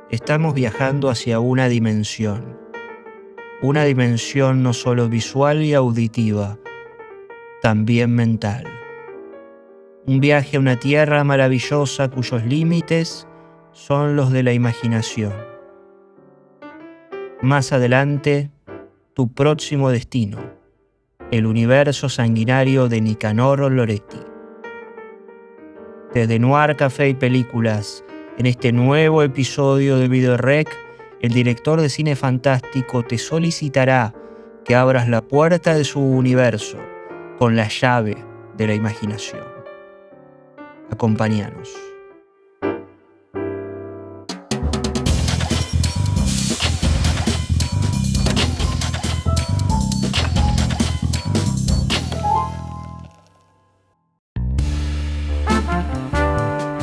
Estamos viajando hacia una dimensión no solo visual y auditiva, también mental. Un viaje a una tierra maravillosa cuyos límites son los de la imaginación. Más adelante, tu próximo destino, el universo sanguinario de Nicanor Loretti. Desde Noir Café y Películas, en este nuevo episodio de Videorec, el director de cine fantástico te solicitará que abras la puerta de su universo con la llave de la imaginación. Acompáñanos.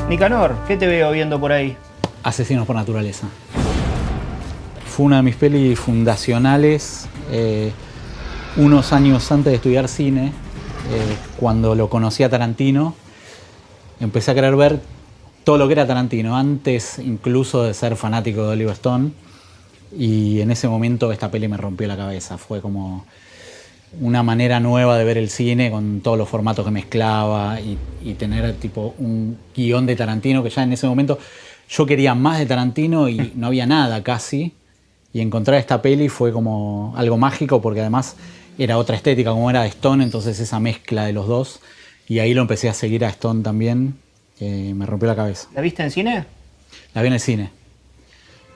Nicanor, ¿qué te veo viendo por ahí? Asesinos por naturaleza. Fue una de mis pelis fundacionales unos años antes de estudiar cine. Cuando lo conocí a Tarantino, empecé a querer ver todo lo que era Tarantino, antes incluso de ser fanático de Oliver Stone. Y en ese momento esta peli me rompió la cabeza. Fue como una manera nueva de ver el cine con todos los formatos que mezclaba y tener tipo un guión de Tarantino que ya en ese momento yo quería más de Tarantino y no había nada casi. Y encontrar esta peli fue como algo mágico porque además era otra estética como era de Stone, entonces esa mezcla de los dos. Y ahí lo empecé a seguir a Stone también, me rompió la cabeza. ¿La viste en cine? La vi en el cine.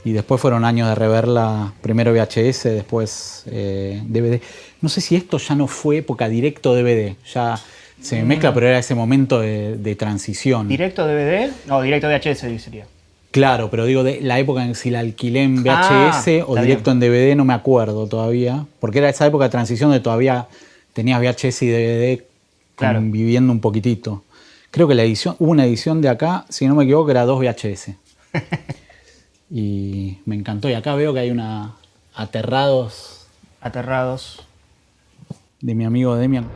Y después fueron años de reverla, primero VHS, después DVD. No sé si esto ya no fue época directo DVD, ya se me mezcla, pero era ese momento de transición. ¿Directo DVD? No, directo VHS sería. Claro, pero digo, de la época en si la alquilé en VHS o directo en DVD, no me acuerdo todavía. Porque era esa época de transición de todavía tenías VHS y DVD conviviendo un poquitito. Creo que hubo una edición de acá, si no me equivoco, era 2 VHS. Y me encantó. Y acá veo que hay una Aterrados. De mi amigo Demian.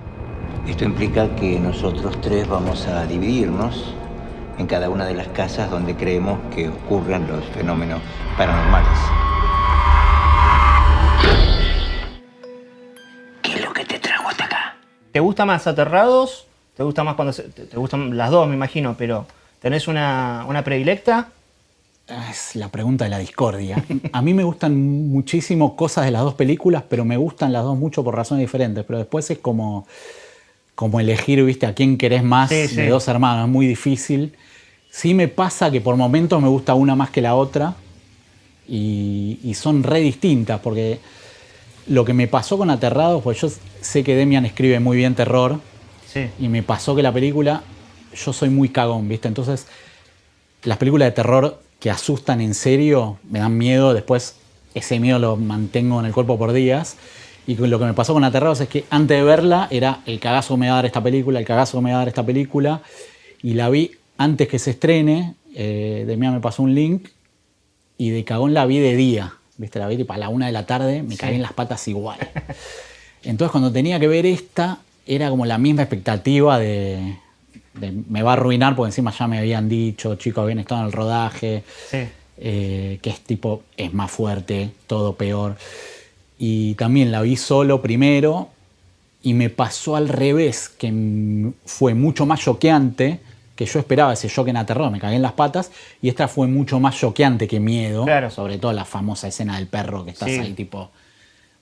Esto implica que nosotros tres vamos a dividirnos en cada una de las casas donde creemos que ocurren los fenómenos paranormales. ¿Qué es lo que te trajo hasta acá? ¿Te gusta más Aterrados? ¿Te gusta más cuando te gustan las dos, me imagino, pero ¿tenés una predilecta? Es la pregunta de la discordia. A mí me gustan muchísimo cosas de las dos películas, pero me gustan las dos mucho por razones diferentes. Pero después es como elegir, ¿viste? A quién querés más de dos hermanos. Es muy difícil. Sí me pasa que por momentos me gusta una más que la otra. Y son re distintas, porque lo que me pasó con Aterrados, pues yo sé que Demian escribe muy bien terror. Sí. Y me pasó que la película, yo soy muy cagón, ¿viste? Entonces, las películas de terror que asustan en serio, me dan miedo, después ese miedo lo mantengo en el cuerpo por días. Y lo que me pasó con Aterrados es que antes de verla era el cagazo que me va a dar esta película, y la vi antes que se estrene. Demian me pasó un link y de cagón la vi de día, ¿viste? La vi tipo a la 1 de la tarde, me caí en las patas igual. Entonces cuando tenía que ver esta, era como la misma expectativa de me va a arruinar, porque encima ya me habían dicho, chicos habían estado en el rodaje, que es más fuerte, todo peor. Y también la vi solo primero y me pasó al revés, que fue mucho más choqueante, que yo esperaba ese shock en Aterrado, me cagué en las patas, y esta fue mucho más choqueante que miedo, sobre todo la famosa escena del perro que estás ahí tipo,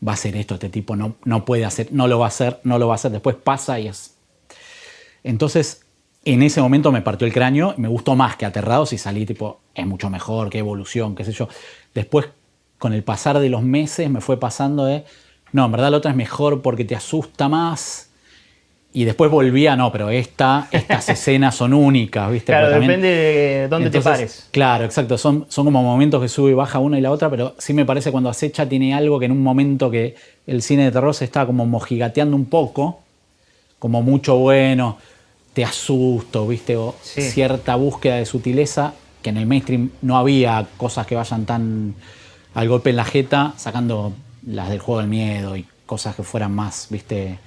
va a hacer esto, este tipo no puede hacer, no lo va a hacer, después pasa y es... Entonces, en ese momento me partió el cráneo, me gustó más que Aterrados y salí tipo, es mucho mejor, qué evolución, qué sé yo. Después, con el pasar de los meses, me fue pasando no, en verdad la otra es mejor porque te asusta más. Y después volvía, no, pero estas escenas son únicas, ¿viste? Claro, depende de dónde te pares. Claro, exacto, son como momentos que sube y baja una y la otra, pero sí me parece cuando Acecha tiene algo que en un momento que el cine de terror se está como mojigateando un poco, como mucho bueno... te asusto, ¿viste? O cierta búsqueda de sutileza, que en el mainstream no había cosas que vayan tan al golpe en la jeta, sacando las del juego del miedo y cosas que fueran más, ¿viste?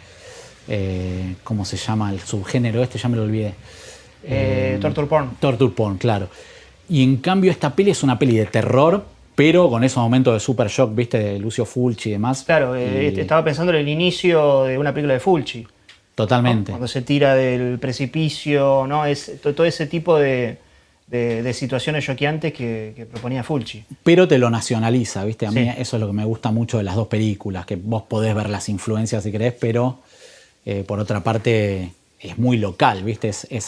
¿Cómo se llama el subgénero este? Ya me lo olvidé. Torture porn. Torture porn, claro. Y en cambio esta peli es una peli de terror, pero con esos momentos de super shock, ¿viste? De Lucio Fulci y demás. Claro, estaba pensando en el inicio de una película de Fulci. Totalmente. ¿No? Cuando se tira del precipicio, ¿no? Todo ese tipo de situaciones choqueantes que proponía Fulci. Pero te lo nacionaliza, ¿viste? A mí Sí. eso es lo que me gusta mucho de las dos películas, que vos podés ver las influencias si querés, pero por otra parte es muy local, ¿viste? Es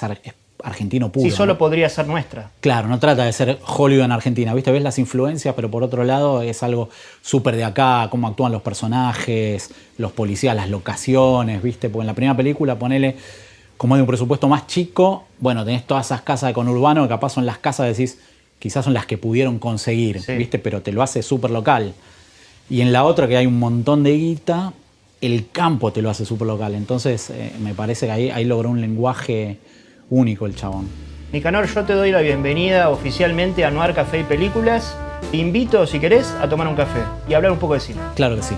argentino puro. Sí, solo ¿no? podría ser nuestra. Claro, no trata de ser Hollywood en Argentina, ¿viste? Ves las influencias, pero por otro lado es algo súper de acá, cómo actúan los personajes, los policías, las locaciones, ¿viste? Porque en la primera película, ponele, como hay un presupuesto más chico, bueno, tenés todas esas casas de conurbano que capaz son las casas, decís, quizás son las que pudieron conseguir, Sí. ¿viste? Pero te lo hace súper local. Y en la otra, que hay un montón de guita, el campo te lo hace súper local. Entonces, me parece que ahí logró un lenguaje único el chabón. Nicanor, yo te doy la bienvenida oficialmente a Noir Café y Películas. Te invito, si querés, a tomar un café y hablar un poco de cine. Claro que sí.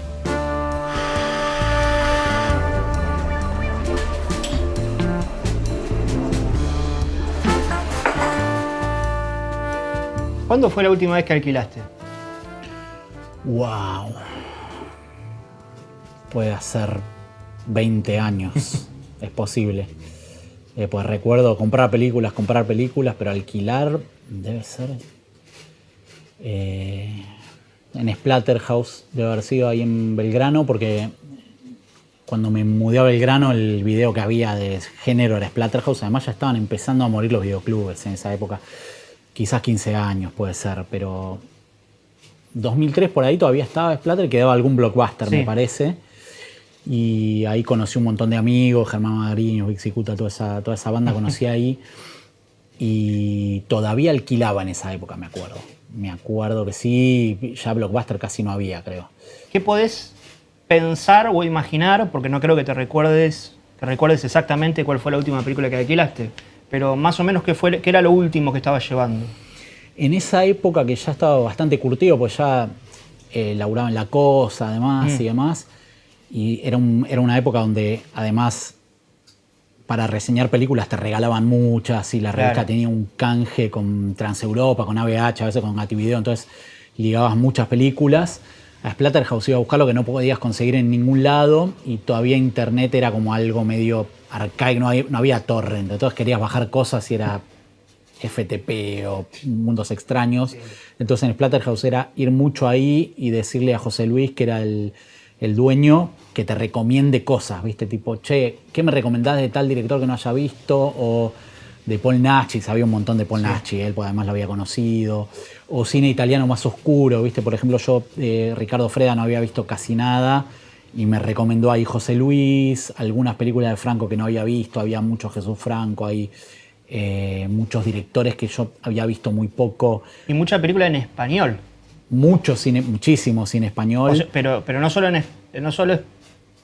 ¿Cuándo fue la última vez que alquilaste? ¡Wow! Puede ser 20 años. Es posible. Pues recuerdo comprar películas, pero alquilar debe ser en Splatterhouse, debe haber sido ahí en Belgrano, porque cuando me mudé a Belgrano el video que había de género era Splatterhouse. Además ya estaban empezando a morir los videoclubes en esa época. Quizás 15 años puede ser, pero 2003 por ahí todavía estaba Splatter, quedaba algún blockbuster, Sí. me parece. Y ahí conocí un montón de amigos, Germán Magariño, Vic Cicuta, toda esa banda conocí ahí. Y todavía alquilaba en esa época, me acuerdo. Me acuerdo que sí, ya blockbuster casi no había, creo. ¿Qué podés pensar o imaginar? Porque no creo que recuerdes exactamente cuál fue la última película que alquilaste, pero más o menos qué era lo último que estabas llevando. En esa época que ya estaba bastante curtido, pues ya laburaba en La Cosa, además, y demás. Y era una época donde, además, para reseñar películas te regalaban muchas y la revista Claro. tenía un canje con Transeuropa, con ABH, a veces con Gativideo, entonces ligabas muchas películas. A Splatterhouse iba a buscar lo que no podías conseguir en ningún lado y todavía internet era como algo medio arcaico, no había torrent, entonces querías bajar cosas y era FTP o mundos extraños. Sí. Entonces en Splatterhouse era ir mucho ahí y decirle a José Luis, que era el dueño, que te recomiende cosas, ¿viste? Tipo, che, ¿qué me recomendás de tal director que no haya visto? O de Paul Naschy, sabía un montón de Paul Naschy, él además lo había conocido. O cine italiano más oscuro, ¿viste? Por ejemplo, yo, Ricardo Freda, no había visto casi nada y me recomendó ahí José Luis, algunas películas de Franco que no había visto, había mucho Jesús Franco ahí. Muchos directores que yo había visto muy poco. Y mucha película en español. Muchísimo cine español. O sea, pero no solo es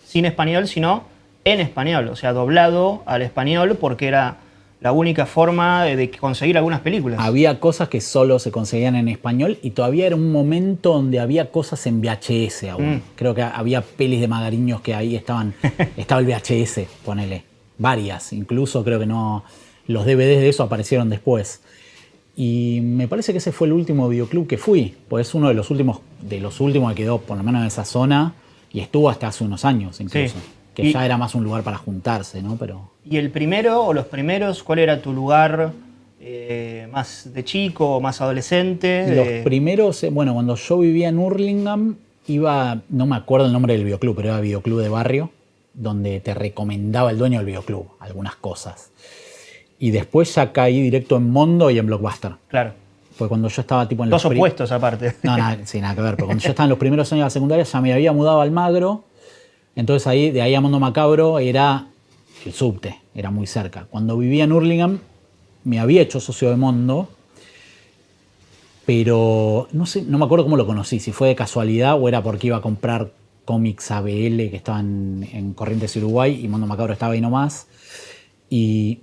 cine español, sino en español. O sea, doblado al español porque era la única forma de conseguir algunas películas. Había cosas que solo se conseguían en español y todavía era un momento donde había cosas en VHS aún. Creo que había pelis de Magariños que ahí estaba el VHS, ponele. Varias, incluso creo que no... Los DVDs de eso aparecieron después. Y me parece que ese fue el último videoclub que fui, pues es uno de los últimos que quedó, por lo menos en esa zona, y estuvo hasta hace unos años incluso. Sí. Que ya era más un lugar para juntarse, ¿no? Pero... ¿Y el primero o los primeros, cuál era tu lugar más de chico o más adolescente? Los primeros, bueno, cuando yo vivía en Hurlingham, iba, no me acuerdo el nombre del videoclub, pero era videoclub de barrio, donde te recomendaba el dueño del videoclub algunas cosas. Y después ya caí directo en Mondo y en Blockbuster. Claro. Porque cuando yo estaba tipo en los opuestos aparte. No, nada que ver. Pero cuando yo estaba en los primeros años de la secundaria ya me había mudado a Almagro. Entonces de ahí a Mondo Macabro era el subte, era muy cerca. Cuando vivía en Hurlingham me había hecho socio de Mondo, pero no sé, no me acuerdo cómo lo conocí, si fue de casualidad o era porque iba a comprar cómics ABL que estaban en Corrientes y Uruguay y Mondo Macabro estaba ahí nomás. Y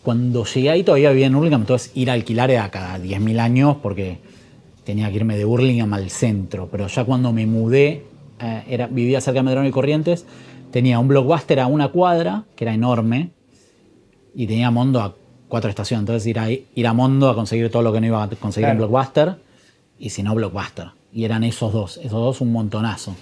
cuando llegué ahí todavía vivía en Hurlingham, entonces ir a alquilar era cada 10.000 años porque tenía que irme de Hurlingham al centro. Pero ya cuando me mudé, vivía cerca de Medrano y Corrientes, tenía un Blockbuster a una cuadra, que era enorme, y tenía Mondo a 4 estaciones. Entonces ir a Mondo a conseguir todo lo que no iba a conseguir en Blockbuster. Y si no, Blockbuster. Y eran esos dos un montonazo.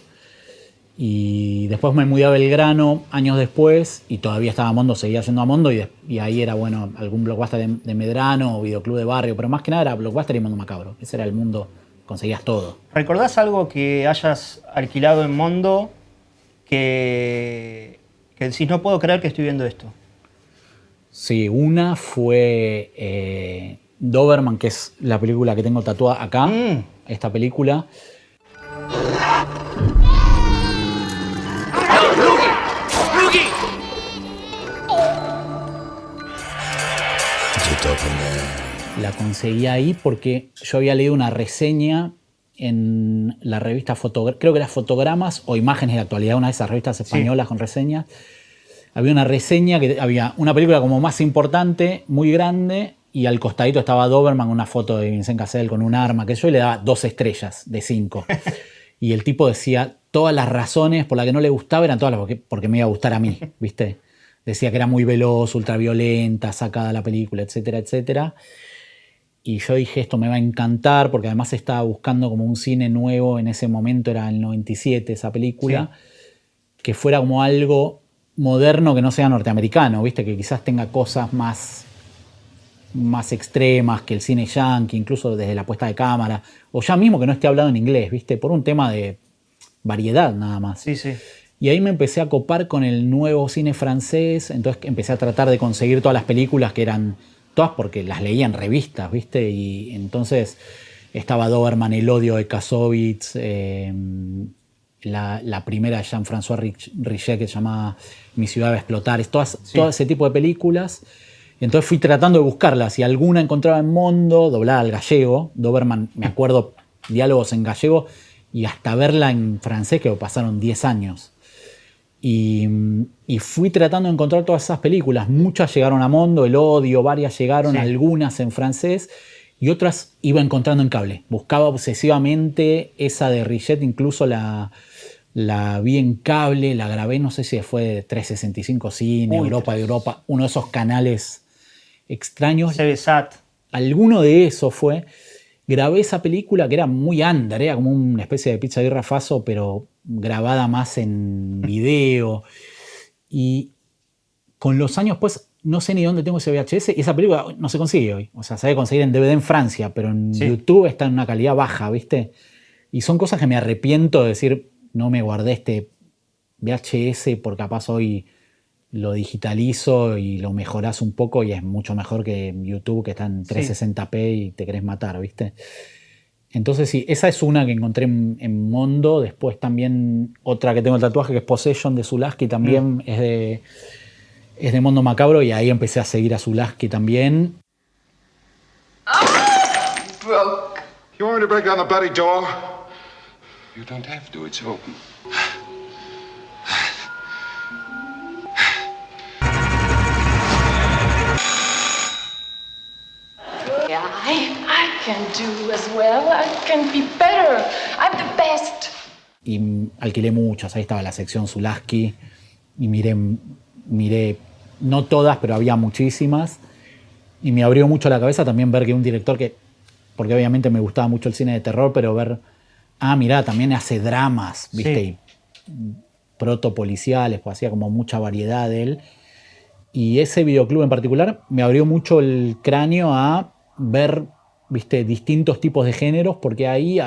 Y después me mudé a Belgrano años después y todavía estaba Mondo, seguía yendo a Mondo y ahí era, bueno, algún Blockbuster de Medrano o videoclub de barrio, pero más que nada era Blockbuster y Mondo Macabro. Ese era el mundo, conseguías todo. ¿Recordás algo que hayas alquilado en Mondo que decís, no puedo creer que estoy viendo esto? Sí, una fue Doberman, que es la película que tengo tatuada acá, esta película. La conseguí ahí porque yo había leído una reseña en la revista creo que era Fotogramas o Imágenes de la Actualidad, una de esas revistas españolas con reseñas. Había una reseña que había una película como más importante, muy grande, y al costadito estaba Doberman, una foto de Vincent Cassel con un arma, que yo le daba 2 estrellas de 5. Y el tipo decía, todas las razones por las que no le gustaba eran todas las porque me iba a gustar a mí, ¿viste? Decía que era muy veloz, ultraviolenta, sacada la película, etcétera, etcétera. Y yo dije, esto me va a encantar, porque además estaba buscando como un cine nuevo, en ese momento era el 97 esa película, que fuera como algo moderno que no sea norteamericano, ¿viste? Que quizás tenga cosas más extremas que el cine yankee, incluso desde la puesta de cámara, o ya mismo que no esté hablado en inglés, ¿viste? Por un tema de variedad nada más. Sí, sí. Y ahí me empecé a copar con el nuevo cine francés, entonces empecé a tratar de conseguir todas las películas que eran todas porque las leía en revistas, ¿viste? Y entonces estaba Doberman, El odio de Kassovitz, la primera de Jean-François Richet que se llamaba Mi ciudad va a explotar, todo ese tipo de películas. Entonces fui tratando de buscarlas y alguna encontraba en Mondo, doblada al gallego. Doberman, me acuerdo, diálogos en gallego y hasta verla en francés, que pasaron 10 años. Y fui tratando de encontrar todas esas películas. Muchas llegaron a Mondo, El odio, varias llegaron, algunas en francés y otras iba encontrando en cable. Buscaba obsesivamente esa de Richet, incluso la vi en cable, la grabé, no sé si fue de 365 Cine, Europa, uno de esos canales extraños. CBSat. Alguno de esos fue. Grabé esa película que era muy under, era como una especie de Pizza Birra Faso, pero grabada más en video. Y con los años, pues, no sé ni dónde tengo ese VHS. Y esa película no se consigue hoy. O sea, se debe conseguir en DVD en Francia, pero en YouTube está en una calidad baja, ¿viste? Y son cosas que me arrepiento de decir, no me guardé este VHS porque capaz hoy lo digitalizo y lo mejorás un poco y es mucho mejor que YouTube, que está en 360p y te querés matar, ¿viste? Entonces sí, esa es una que encontré en Mondo. Después también otra que tengo el tatuaje, que es Possession de Zulaski, también es de Mondo Macabro, y ahí empecé a seguir a Zulaski también. Broke. You want me to break down the bloody door? You don't have to, it's open. I can do as well. I can be better. I'm the best. Y alquilé muchas. Ahí estaba la sección Zulaski. Y miré, no todas, pero había muchísimas. Y me abrió mucho la cabeza también ver que un director porque obviamente me gustaba mucho el cine de terror, pero ver, mirá, también hace dramas, ¿viste? Y protopoliciales, pues hacía como mucha variedad de él. Y ese videoclub en particular me abrió mucho el cráneo a ver, ¿viste? Distintos tipos de géneros, porque ahí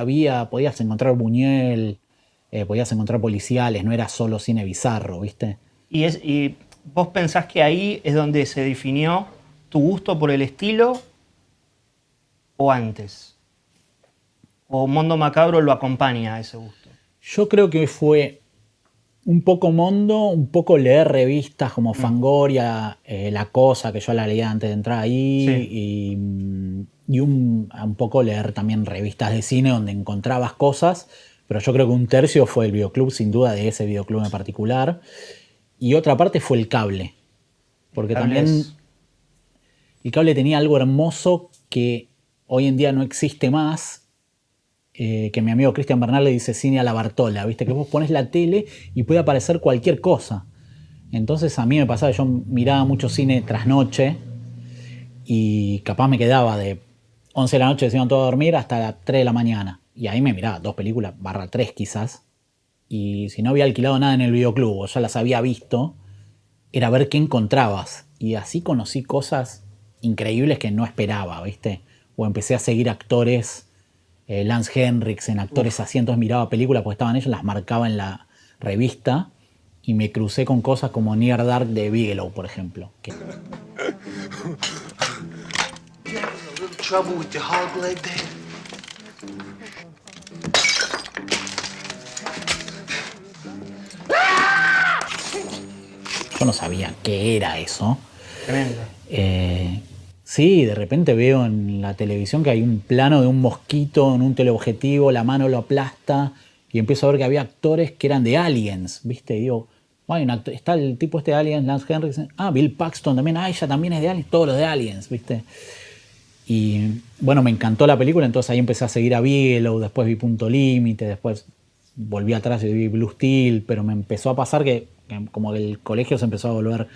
podías encontrar Buñuel, podías encontrar policiales, no era solo cine bizarro, ¿viste? ¿Y vos pensás que ahí es donde se definió tu gusto por el estilo o antes? ¿O Mondo Macabro lo acompaña a ese gusto? Yo creo que fue un poco Mondo, un poco leer revistas como Fangoria, La Cosa, que yo la leía antes de entrar ahí, y un poco leer también revistas de cine donde encontrabas cosas, pero yo creo que un tercio fue el videoclub, sin duda, de ese videoclub en particular, y otra parte fue el cable, porque también el cable tenía algo hermoso que hoy en día no existe más, que mi amigo Cristian Bernal le dice cine a la Bartola, ¿viste? Que vos pones la tele y puede aparecer cualquier cosa. Entonces a mí me pasaba, yo miraba mucho cine trasnoche y capaz me quedaba de 11 de la noche, se iban todos a dormir, hasta las 3 de la mañana. Y ahí me miraba 2 películas, /3 quizás. Y si no había alquilado nada en el videoclub o ya las había visto, era ver qué encontrabas. Y así conocí cosas increíbles que no esperaba, ¿viste? O empecé a seguir actores, Lance Henriksen, actores así, entonces miraba películas porque estaban ellos, las marcaba en la revista y me crucé con cosas como Near Dark de Bigelow, por ejemplo. Yo no sabía qué era eso. Tremendo. Sí, de repente veo en la televisión que hay un plano de un mosquito en un teleobjetivo, la mano lo aplasta y empiezo a ver que había actores que eran de Aliens, ¿viste? Y digo, está el tipo este de Aliens, Lance Henriksen, Bill Paxton también, ella también es de Aliens, todos los de Aliens, ¿viste? Y bueno, me encantó la película, entonces ahí empecé a seguir a Bigelow, después vi Punto Límite, después volví atrás y vi Blue Steel, pero me empezó a pasar que como que el colegio se empezó a volver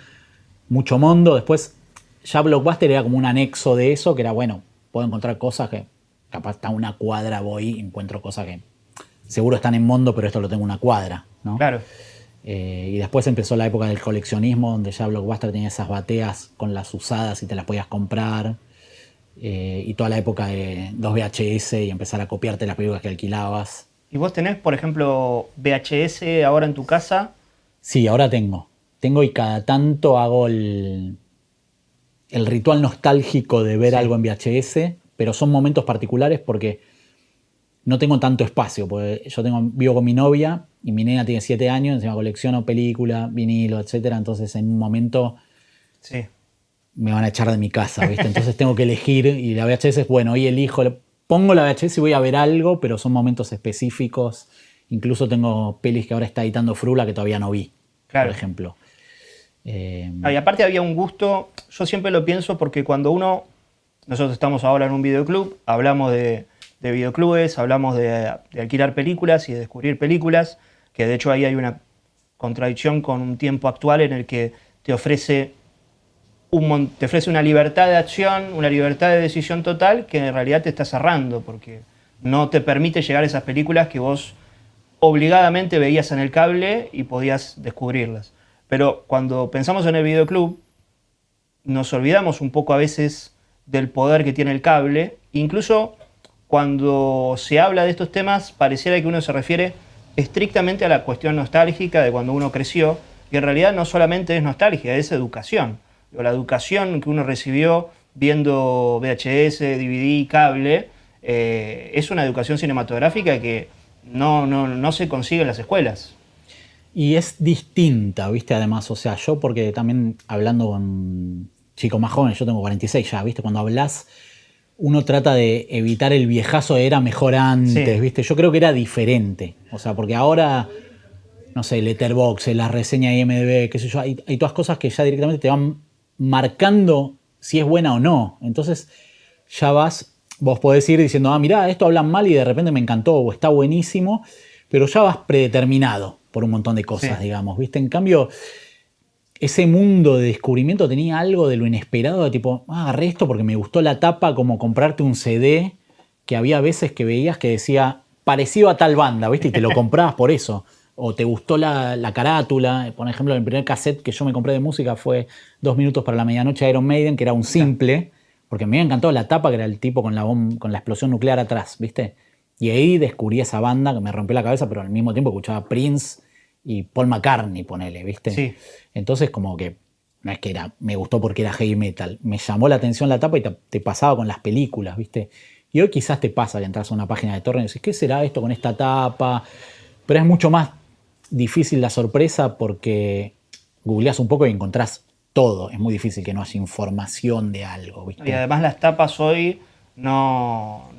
mucho mundo. Después ya Blockbuster era como un anexo de eso, que era bueno, puedo encontrar cosas que capaz hasta una cuadra voy y encuentro cosas que seguro están en Mondo, pero esto lo tengo una cuadra, ¿no? Claro. Y después empezó la época del coleccionismo, donde ya Blockbuster tenía esas bateas con las usadas y te las podías comprar. Y toda la época de los VHS y empezar a copiarte las películas que alquilabas. ¿Y vos tenés, por ejemplo, VHS ahora en tu casa? Sí, ahora tengo. Tengo y cada tanto hago el ritual nostálgico de ver algo en VHS, pero son momentos particulares porque no tengo tanto espacio. Porque yo vivo con mi novia y mi nena tiene 7 años, encima colecciono películas, vinilo, etc. Entonces en un momento me van a echar de mi casa, ¿viste? Entonces tengo que elegir y la VHS es, bueno, hoy elijo, pongo la VHS y voy a ver algo, pero son momentos específicos. Incluso tengo pelis que ahora está editando Frula que todavía no vi, por ejemplo. Y aparte había un gusto, yo siempre lo pienso porque cuando nosotros estamos ahora en un videoclub, hablamos de videoclubes, hablamos de alquilar películas y de descubrir películas, que de hecho ahí hay una contradicción con un tiempo actual en el que te ofrece una libertad de acción, una libertad de decisión total que en realidad te está cerrando porque no te permite llegar a esas películas que vos obligadamente veías en el cable y podías descubrirlas. Pero cuando pensamos en el videoclub, nos olvidamos un poco a veces del poder que tiene el cable. Incluso cuando se habla de estos temas, pareciera que uno se refiere estrictamente a la cuestión nostálgica de cuando uno creció, y en realidad no solamente es nostalgia, es educación. La educación que uno recibió viendo VHS, DVD, cable, es una educación cinematográfica que no se consigue en las escuelas. Y es distinta, ¿viste? Además, o sea, yo porque también hablando con chicos más jóvenes, yo tengo 46 ya, ¿viste? Cuando hablas, uno trata de evitar el viejazo de era mejor antes, ¿viste? Yo creo que era diferente. O sea, porque ahora, no sé, Letterboxd, la reseña IMDb, qué sé yo, hay todas cosas que ya directamente te van marcando si es buena o no. Entonces, ya vos podés ir diciendo, mirá, esto hablan mal y de repente me encantó o está buenísimo, pero ya vas predeterminado por un montón de cosas, digamos, ¿viste? En cambio, ese mundo de descubrimiento tenía algo de lo inesperado, de tipo, agarré esto porque me gustó la tapa, como comprarte un CD, que había veces que veías que decía, parecido a tal banda, ¿viste? Y te lo comprabas por eso. O te gustó la carátula. Por ejemplo, el primer cassette que yo me compré de música fue 2 minutos para la medianoche de Iron Maiden, que era un simple, porque me había encantado la tapa, que era el tipo con la explosión nuclear atrás, ¿viste? Y ahí descubrí esa banda que me rompió la cabeza, pero al mismo tiempo escuchaba Prince y Paul McCartney, ponele, ¿viste? Sí. Entonces como que no es que me gustó porque era heavy metal, me llamó la atención la tapa y te pasaba con las películas, ¿viste? Y hoy quizás te pasa que entras a una página de torrent y dices, ¿qué será esto con esta tapa? Pero es mucho más difícil la sorpresa porque googleás un poco y encontrás todo. Es muy difícil que no haya información de algo, ¿viste? Y además las tapas hoy no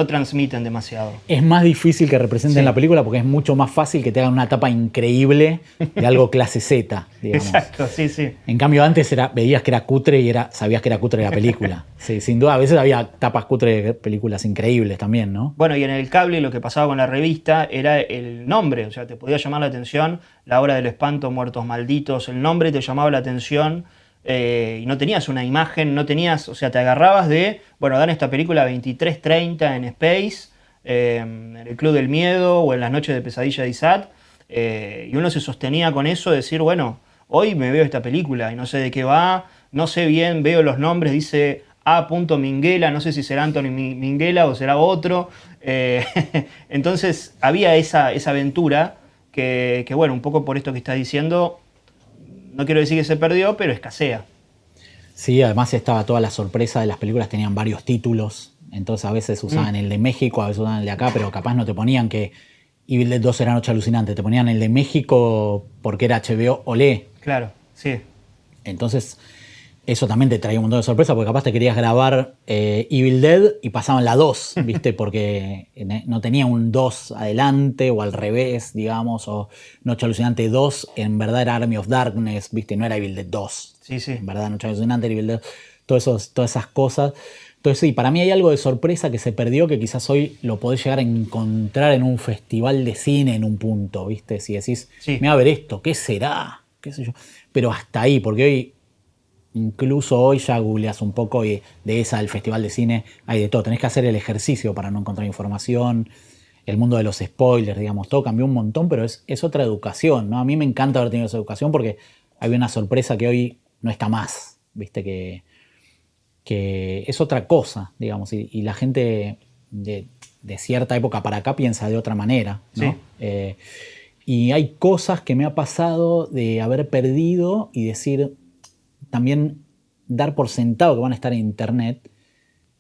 transmiten demasiado. Es más difícil que representen la película porque es mucho más fácil que te hagan una tapa increíble de algo clase Z, digamos. Exacto, sí. En cambio antes veías que era cutre y sabías que era cutre la película. Sí, sin duda, a veces había tapas cutre de películas increíbles también, ¿no? Bueno, y en el cable lo que pasaba con la revista era el nombre, o sea, te podía llamar la atención La Hora del Espanto, Muertos Malditos, el nombre te llamaba la atención, y no tenías una imagen, no tenías, o sea, te agarrabas de, bueno, dan esta película 23:30 en Space, en el Club del Miedo o en las Noches de Pesadilla de Isaac, y uno se sostenía con eso, de decir, bueno, hoy me veo esta película y no sé de qué va, no sé bien, veo los nombres, dice A. Minghella, no sé si será Anthony Minghella o será otro. Entonces había esa aventura que, bueno, un poco por esto que estás diciendo, no quiero decir que se perdió, pero escasea. Sí, además estaba toda la sorpresa de las películas, tenían varios títulos, entonces a veces usaban el de México, a veces usaban el de acá, pero capaz no te ponían que Evil Dead 2 era Noche Alucinante, te ponían el de México porque era HBO Olé. Claro, sí. Entonces eso también te traía un montón de sorpresa, porque capaz te querías grabar Evil Dead y pasaban la 2, ¿viste? Porque no tenía un 2 adelante o al revés, digamos, o Noche Alucinante 2, en verdad era Army of Darkness, ¿viste? No era Evil Dead 2. Sí, sí. En verdad, Noche Alucinante, Evil Dead, todas esas cosas. Entonces sí, para mí hay algo de sorpresa que se perdió, que quizás hoy lo podés llegar a encontrar en un festival de cine en un punto, ¿viste? Si decís, Sí. me va a ver esto, ¿qué será? ¿Qué sé yo? Pero hasta ahí, porque hoy... Incluso hoy ya googleas un poco y de esa del festival de cine hay de todo. Tenés que hacer el ejercicio para no encontrar información. El mundo de los spoilers, digamos, todo cambió un montón, pero es otra educación, ¿no? A mí me encanta haber tenido esa educación porque hay una sorpresa que hoy no está más, ¿viste? Que es otra cosa, digamos, y la gente de cierta época para acá piensa de otra manera, ¿no? Sí. Y hay cosas que me ha pasado de haber perdido y decir... También dar por sentado que van a estar en internet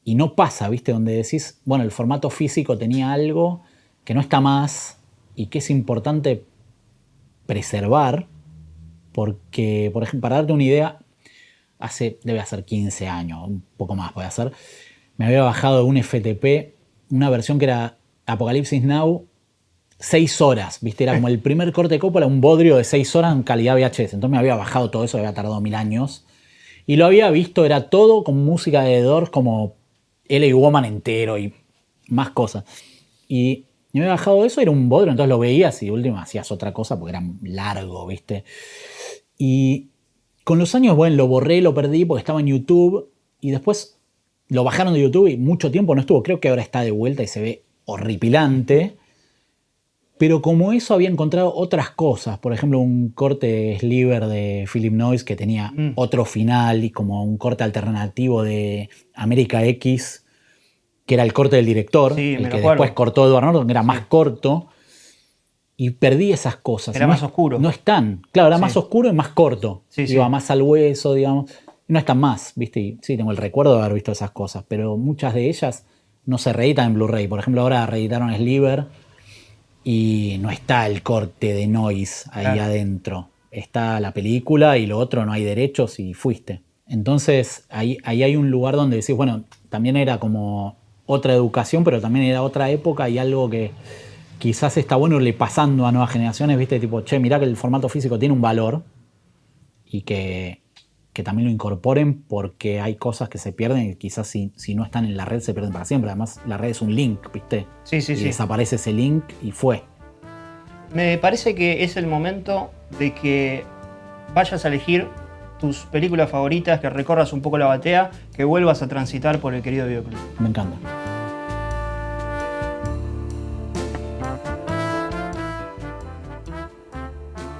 y no pasa, ¿viste? Donde decís, bueno, el formato físico tenía algo que no está más y que es importante preservar porque, por ejemplo, para darte una idea, debe ser 15 años, un poco más puede ser, me había bajado de un FTP una versión que era Apocalipsis Now 6 horas, ¿viste? Era como el primer corte de Coppola, un bodrio de 6 horas en calidad VHS. Entonces me había bajado todo eso, había tardado 1000 años. Y lo había visto, era todo con música de The Doors, como LA Woman entero y más cosas. Y me había bajado eso, era un bodrio, entonces lo veías y último hacías otra cosa porque era largo, ¿viste? Y con los años, bueno, lo borré, lo perdí porque estaba en YouTube y después lo bajaron de YouTube y mucho tiempo no estuvo. Creo que ahora está de vuelta y se ve horripilante. Pero como eso había encontrado otras cosas, por ejemplo un corte Sliver de Philip Noyce que tenía otro final y como un corte alternativo de América X, que era el corte del director, Sí, el me que lo acuerdo. después cortó Edward Norton, que era más corto, y perdí esas cosas. Era más oscuro. No están, claro, era Sí. más oscuro y más corto, Sí, iba sí. más al hueso, digamos, y no están más, ¿viste? Y sí, tengo el recuerdo de haber visto esas cosas, pero muchas de ellas no se reeditan en Blu-ray. Por ejemplo, ahora reeditaron Sliver, y no está el corte de Noyce ahí Claro. adentro. Está la película y lo otro no hay derechos y fuiste. Entonces ahí hay un lugar donde decís, bueno, también era como otra educación, pero también era otra época y algo que quizás está bueno irle pasando a nuevas generaciones, ¿viste? Tipo, che, mirá que el formato físico tiene un valor y que también lo incorporen porque hay cosas que se pierden y quizás si no están en la red se pierden para siempre. Además, la red es un link, ¿viste? Sí, sí, y sí. desaparece ese link y fue. Me parece que es el momento de que vayas a elegir tus películas favoritas, que recorras un poco la batea, que vuelvas a transitar por el querido videoclub. Me encanta.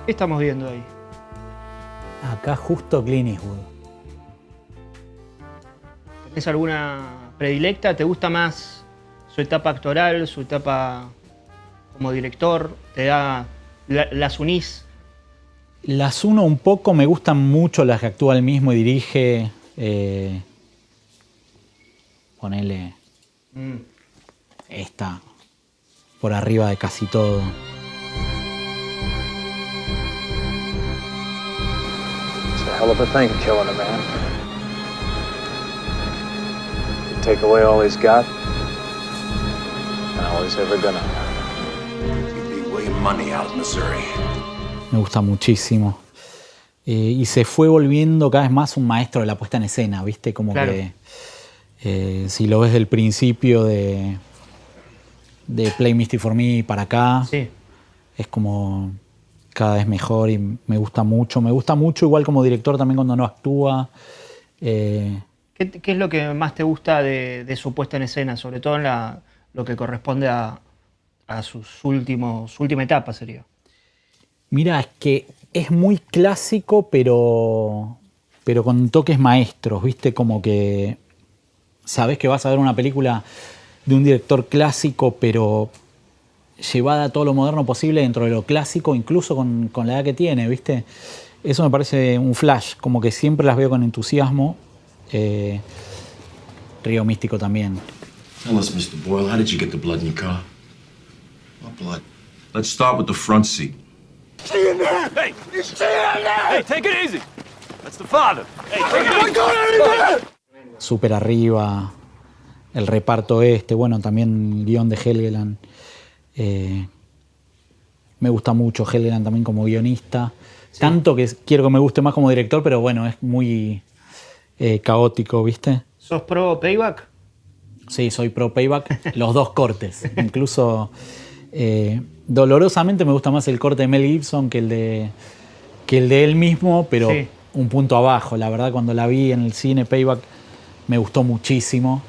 ¿Qué estamos viendo ahí? Acá justo Clint Eastwood. ¿Tenés alguna predilecta? ¿Te gusta más su etapa actoral, su etapa como director? ¿Te da las unís? Las uno un poco, me gustan mucho las que actúa él mismo y dirige. Ponele esta por arriba de casi todo. It's a hell of a thing, killing a man. You take away all he's got, and all he's ever gonna have. You'd be way money out of Missouri. Me gusta muchísimo. Y se fue volviendo cada vez más un maestro de la puesta en escena, ¿viste? Como Claro. que si lo ves del principio de Play Misty for Me para acá, Sí. es como cada vez mejor y me gusta mucho. Me gusta mucho igual como director también cuando no actúa. ¿Qué es lo que más te gusta de su puesta en escena? Sobre todo en lo que corresponde a su última etapa sería. Mira, es que es muy clásico, pero con toques maestros, ¿viste? Como que sabés que vas a ver una película de un director clásico, pero llevada a todo lo moderno posible dentro de lo clásico, incluso con la edad que tiene, ¿viste? Eso me parece un flash, como que siempre las veo con entusiasmo. Río Místico también. Tell us, Mr. Boyle, how did you get the blood in your car? What blood? Let's start with the front seat. Stay in there! Hey! Stay in there! Hey, take it easy! That's the father! Hey, take it easy! Súper arriba, el reparto bueno, también el guión de Helgeland. Me gusta mucho Helgeland también como guionista. Sí. Tanto que quiero que me guste más como director, pero bueno, es muy caótico, ¿viste? ¿Sos pro Payback? Sí, soy pro Payback, los dos cortes. Incluso dolorosamente me gusta más el corte de Mel Gibson que el de él mismo, pero sí, un punto abajo. La verdad, cuando la vi en el cine, Payback, me gustó muchísimo.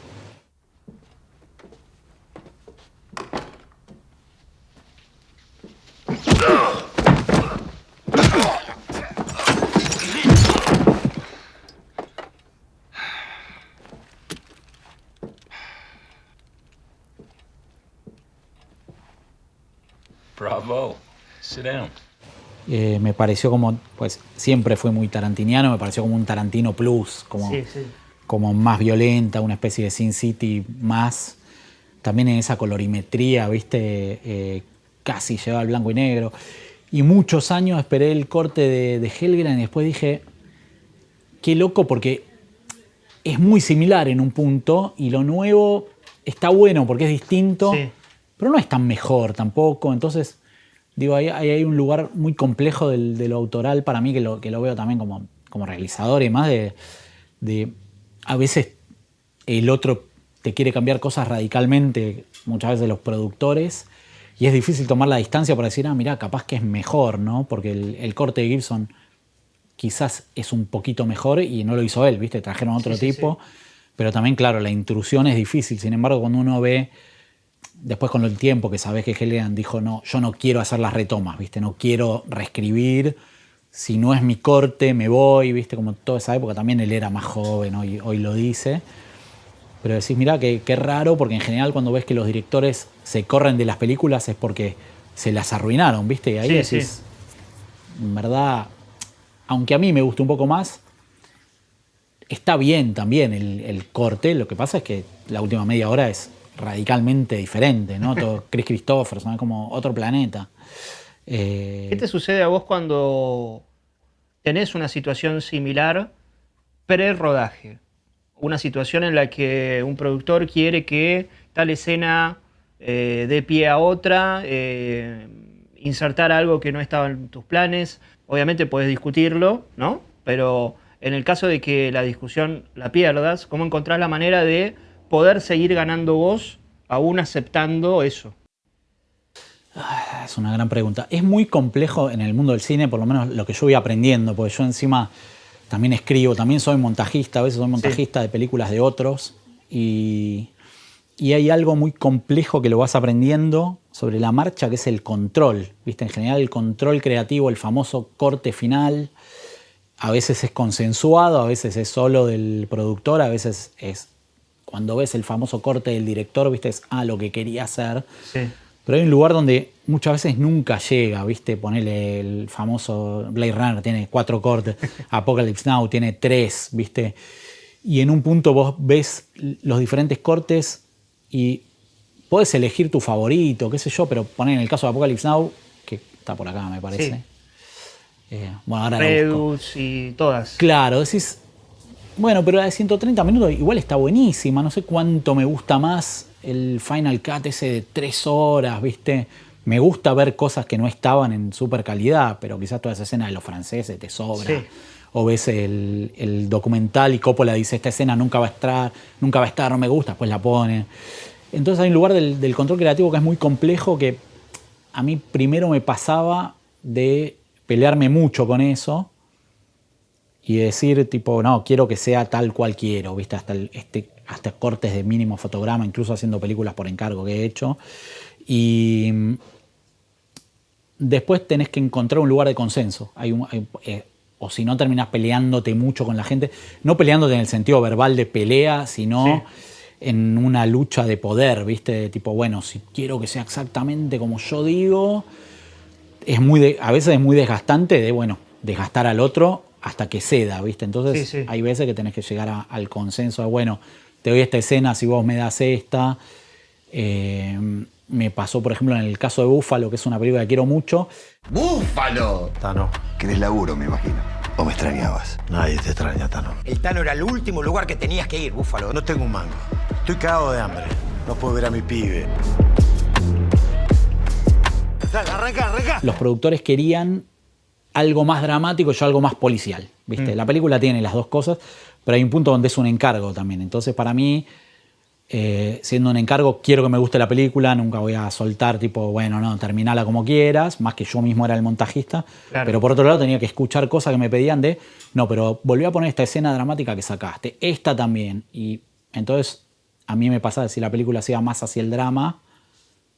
Bravo. Sit down. Me pareció como, pues siempre fue muy tarantiniano, me pareció como un Tarantino Plus, como, sí, sí, como más violenta, una especie de Sin City más, también en esa colorimetría, ¿viste? Casi lleva al blanco y negro. Y muchos años esperé el corte de Helgeland y después dije, qué loco, porque es muy similar en un punto y lo nuevo está bueno porque es distinto, sí, pero no es tan mejor tampoco. Entonces, digo, ahí hay un lugar muy complejo de lo autoral para mí que lo veo también como realizador y más de a veces el otro te quiere cambiar cosas radicalmente, muchas veces los productores, y es difícil tomar la distancia para decir, mirá, capaz que es mejor, ¿no? Porque el corte de Gibson quizás es un poquito mejor y no lo hizo él, ¿viste? Trajeron otro tipo, sí. Pero también, claro, la intrusión es difícil. Sin embargo, cuando uno ve después con el tiempo que sabés que Helgeland dijo, no, yo no quiero hacer las retomas, ¿viste? No quiero reescribir, si no es mi corte me voy, ¿viste? Como toda esa época también él era más joven, hoy lo dice. Pero decís, mirá, qué raro, porque en general cuando ves que los directores se corren de las películas es porque se las arruinaron, ¿viste? Y ahí sí, decís, sí, en verdad, aunque a mí me guste un poco más, está bien también el corte, lo que pasa es que la última media hora es radicalmente diferente, ¿no? Todo Chris Christopherson, es como otro planeta. ¿Qué te sucede a vos cuando tenés una situación similar pre-rodaje? Una situación en la que un productor quiere que tal escena dé pie a otra, insertar algo que no estaba en tus planes. Obviamente podés discutirlo, ¿no? Pero en el caso de que la discusión la pierdas, ¿cómo encontrás la manera de poder seguir ganando vos aún aceptando eso? Es una gran pregunta. Es muy complejo en el mundo del cine, por lo menos lo que yo voy aprendiendo, porque yo encima también escribo, también soy montajista, a veces soy montajista, sí, de películas de otros, y hay algo muy complejo que lo vas aprendiendo sobre la marcha, que es el control, ¿viste? En general el control creativo, el famoso corte final, a veces es consensuado, a veces es solo del productor, a veces es cuando ves el famoso corte del director, ¿viste? Es lo que quería hacer. Sí. Pero hay un lugar donde muchas veces nunca llega, ¿viste? Ponele el famoso Blade Runner, tiene 4 cortes, Apocalypse Now tiene 3, ¿viste? Y en un punto vos ves los diferentes cortes y podés elegir tu favorito, qué sé yo, pero poner en el caso de Apocalypse Now, que está por acá, me parece. Sí. Bueno, ahora Redux y todas. Claro, decís, bueno, pero la de 130 minutos igual está buenísima, no sé cuánto me gusta más el Final Cut ese de 3 horas, ¿viste? Me gusta ver cosas que no estaban en super calidad, pero quizás toda esa escena de los franceses te sobra. Sí. O ves el documental y Coppola dice, esta escena nunca va a estar, no me gusta, después la pone. Entonces hay un lugar del control creativo que es muy complejo, que a mí primero me pasaba de pelearme mucho con eso y decir, tipo, no, quiero que sea tal cual quiero, ¿viste? Hasta cortes de mínimo fotograma, incluso haciendo películas por encargo que he hecho. Y después tenés que encontrar un lugar de consenso. O si no, terminás peleándote mucho con la gente. No peleándote en el sentido verbal de pelea, sino en una lucha de poder, ¿viste? Tipo, bueno, si quiero que sea exactamente como yo digo, a veces es muy desgastante desgastar al otro hasta que ceda, ¿viste? Entonces hay veces que tenés que llegar al consenso de, bueno, te doy esta escena si vos me das esta. Me pasó, por ejemplo, en el caso de Búfalo, que es una película que quiero mucho. ¡Búfalo! Tano, ¿Querés laburo, me imagino? ¿O me extrañabas? nadie te extraña, Tano. El Tano era el último lugar que tenías que ir, Búfalo. No tengo un mango. Estoy cagado de hambre. No puedo ver a mi pibe. Dale, arranca. Los productores querían algo más dramático y yo algo más policial, ¿viste? La película tiene las dos cosas, pero hay un punto donde es un encargo también. Entonces, para mí, siendo un encargo, quiero que me guste la película, nunca voy a soltar tipo, bueno, no, terminala como quieras, más que yo mismo era el montajista. Claro. Pero por otro lado tenía que escuchar cosas que me pedían de, no, pero volví a poner esta escena dramática que sacaste, esta también. Y entonces a mí me pasaba, si la película se iba más hacia el drama,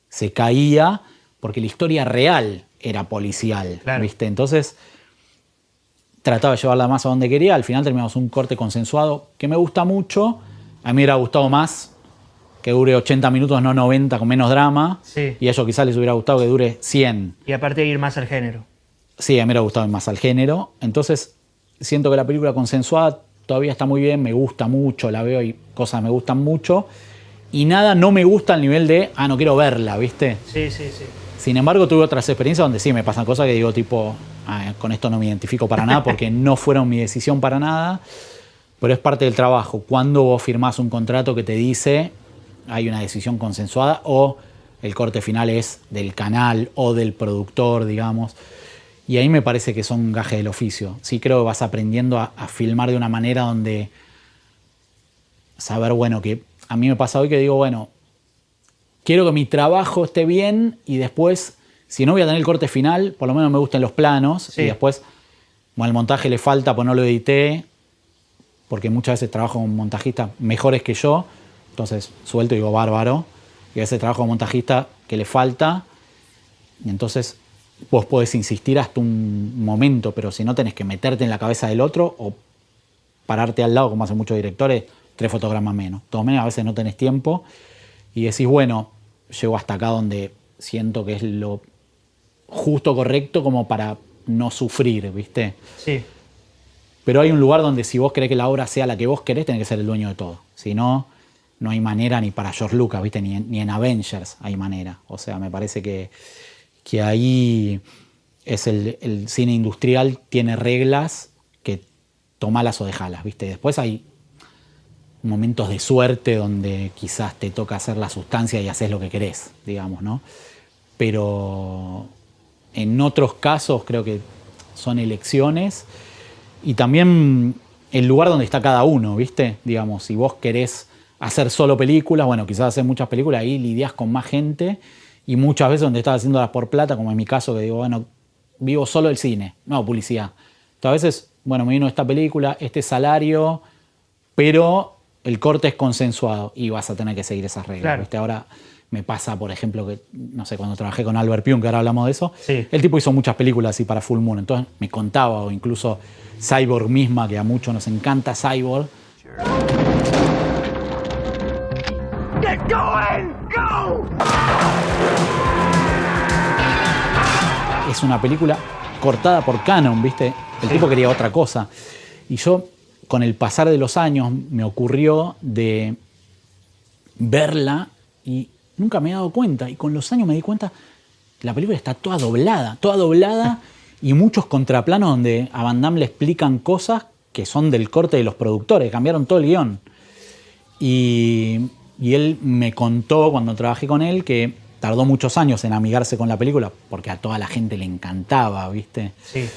se caía porque la historia real era policial, claro. ¿Viste? Entonces trataba de llevarla más a donde quería. Al final terminamos un corte consensuado que me gusta mucho. A mí me hubiera gustado más que dure 80 minutos, no 90, con menos drama. Sí. Y a ellos quizás les hubiera gustado que dure 100. Y aparte de ir más al género. Sí, a mí me hubiera gustado ir más al género. Entonces siento que la película consensuada todavía está muy bien, me gusta mucho, la veo y cosas me gustan mucho. Y nada no me gusta al nivel de, no quiero verla, ¿viste? Sí. Sin embargo, tuve otras experiencias donde sí me pasan cosas que digo tipo, con esto no me identifico para nada porque no fueron mi decisión para nada, pero es parte del trabajo. Cuando vos firmás un contrato que te dice hay una decisión consensuada o el corte final es del canal o del productor, digamos. Y ahí me parece que son gajes del oficio. Sí creo que vas aprendiendo a filmar de una manera donde saber, bueno, que a mí me pasa hoy que digo, bueno, quiero que mi trabajo esté bien y después, si no voy a tener el corte final, por lo menos me gusten los planos. Sí. Y después, bueno, el montaje le falta, pues no lo edité, porque muchas veces trabajo con montajistas mejores que yo, entonces suelto y digo bárbaro. Y a veces trabajo con montajistas que le falta, y entonces vos podés insistir hasta un momento, pero si no tenés que meterte en la cabeza del otro o pararte al lado, como hacen muchos directores, 3 fotogramas menos. Todo menos, a veces no tenés tiempo. Y decís, bueno, llego hasta acá donde siento que es lo justo, correcto, como para no sufrir, ¿viste? Sí. Pero hay un lugar donde si vos querés que la obra sea la que vos querés, tenés que ser el dueño de todo. Si no, no hay manera ni para George Lucas, ¿viste? Ni en Avengers hay manera. O sea, me parece que ahí es el cine industrial, tiene reglas que tomalas o dejalas, ¿viste? Después hay momentos de suerte donde quizás te toca hacer la sustancia y haces lo que querés, digamos, ¿no? Pero en otros casos creo que son elecciones y también el lugar donde está cada uno, ¿viste? Digamos, si vos querés hacer solo películas, bueno, quizás hacer muchas películas, ahí lidias con más gente y muchas veces donde estás haciéndolas por plata, como en mi caso, que digo, bueno, vivo solo el cine, no publicidad. Entonces, a veces, bueno, me vino esta película, este salario, pero el corte es consensuado y vas a tener que seguir esas reglas. Claro. ¿Viste? Ahora me pasa, por ejemplo, que, no sé, cuando trabajé con Albert Pyun, que ahora hablamos de eso, sí. El tipo hizo muchas películas así para Full Moon, entonces me contaba, o incluso Cyborg misma, que a muchos nos encanta Cyborg. Get going! Go! Es una película cortada por Canon, ¿viste? El tipo quería otra cosa. Y yo, con el pasar de los años, me ocurrió de verla y nunca me he dado cuenta. Y con los años me di cuenta, la película está toda doblada y muchos contraplanos donde a Van Damme le explican cosas que son del corte de los productores, cambiaron todo el guión. Y él me contó, cuando trabajé con él, que tardó muchos años en amigarse con la película, porque a toda la gente le encantaba, ¿viste? Sí.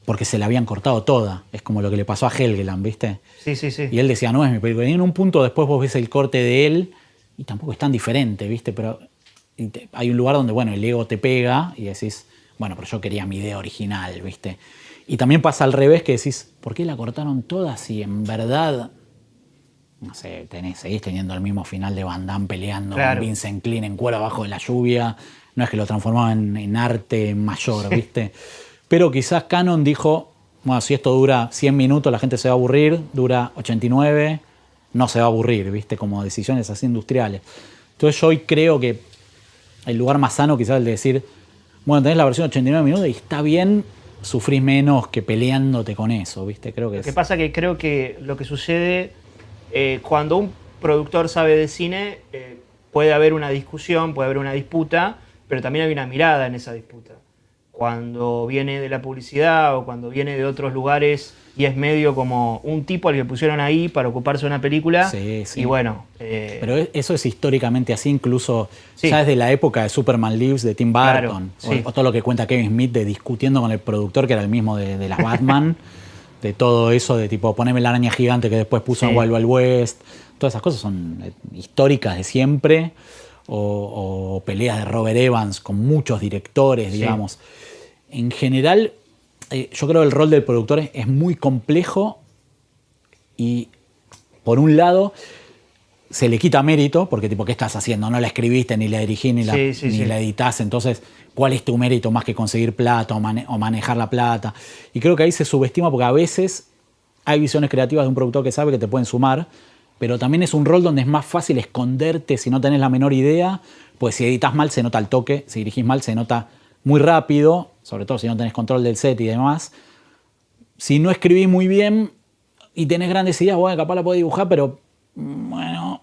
Porque se la habían cortado toda. Es como lo que le pasó a Helgeland, ¿viste? Sí. Y él decía, no es mi película. Y en un punto después vos ves el corte de él y tampoco es tan diferente, ¿viste? Pero hay un lugar donde, bueno, el ego te pega y decís, bueno, pero yo quería mi idea original, ¿viste? Y también pasa al revés, que decís, ¿por qué la cortaron toda si en verdad, no sé, seguís teniendo el mismo final de Van Damme peleando con Vincent Klein en cuero abajo de la lluvia? No es que lo transformaban en arte mayor, ¿viste? Pero quizás Cannon dijo, bueno, si esto dura 100 minutos la gente se va a aburrir, dura 89, no se va a aburrir, ¿viste? Como decisiones así industriales. Entonces yo hoy creo que el lugar más sano quizás es el de decir, bueno, tenés la versión de 89 minutos y está bien, sufrís menos que peleándote con eso, ¿viste? Creo que Lo que pasa que creo que lo que sucede cuando un productor sabe de cine, puede haber una discusión, puede haber una disputa, pero también hay una mirada en esa disputa. Cuando viene de la publicidad o cuando viene de otros lugares y es medio como un tipo al que pusieron ahí para ocuparse de una película. Sí, sí. Y bueno. Pero eso es históricamente así, incluso ya desde la época de Superman Lives de Tim Burton. Claro, o todo lo que cuenta Kevin Smith de discutiendo con el productor, que era el mismo de las Batman, de todo eso, de tipo, poneme la araña gigante que después puso en Wild Wild West. Todas esas cosas son históricas de siempre. O peleas de Robert Evans con muchos directores, digamos. En general, yo creo que el rol del productor es muy complejo y, por un lado, se le quita mérito, porque tipo, ¿qué estás haciendo? No la escribiste, ni la dirigí, ni la editaste. Entonces, ¿cuál es tu mérito más que conseguir plata o manejar la plata? Y creo que ahí se subestima porque a veces hay visiones creativas de un productor que sabe que te pueden sumar, pero también es un rol donde es más fácil esconderte si no tenés la menor idea, pues si editas mal se nota al toque, si dirigís mal se nota muy rápido, sobre todo si no tenés control del set y demás. Si no escribís muy bien y tenés grandes ideas, bueno, capaz la podés dibujar, pero bueno.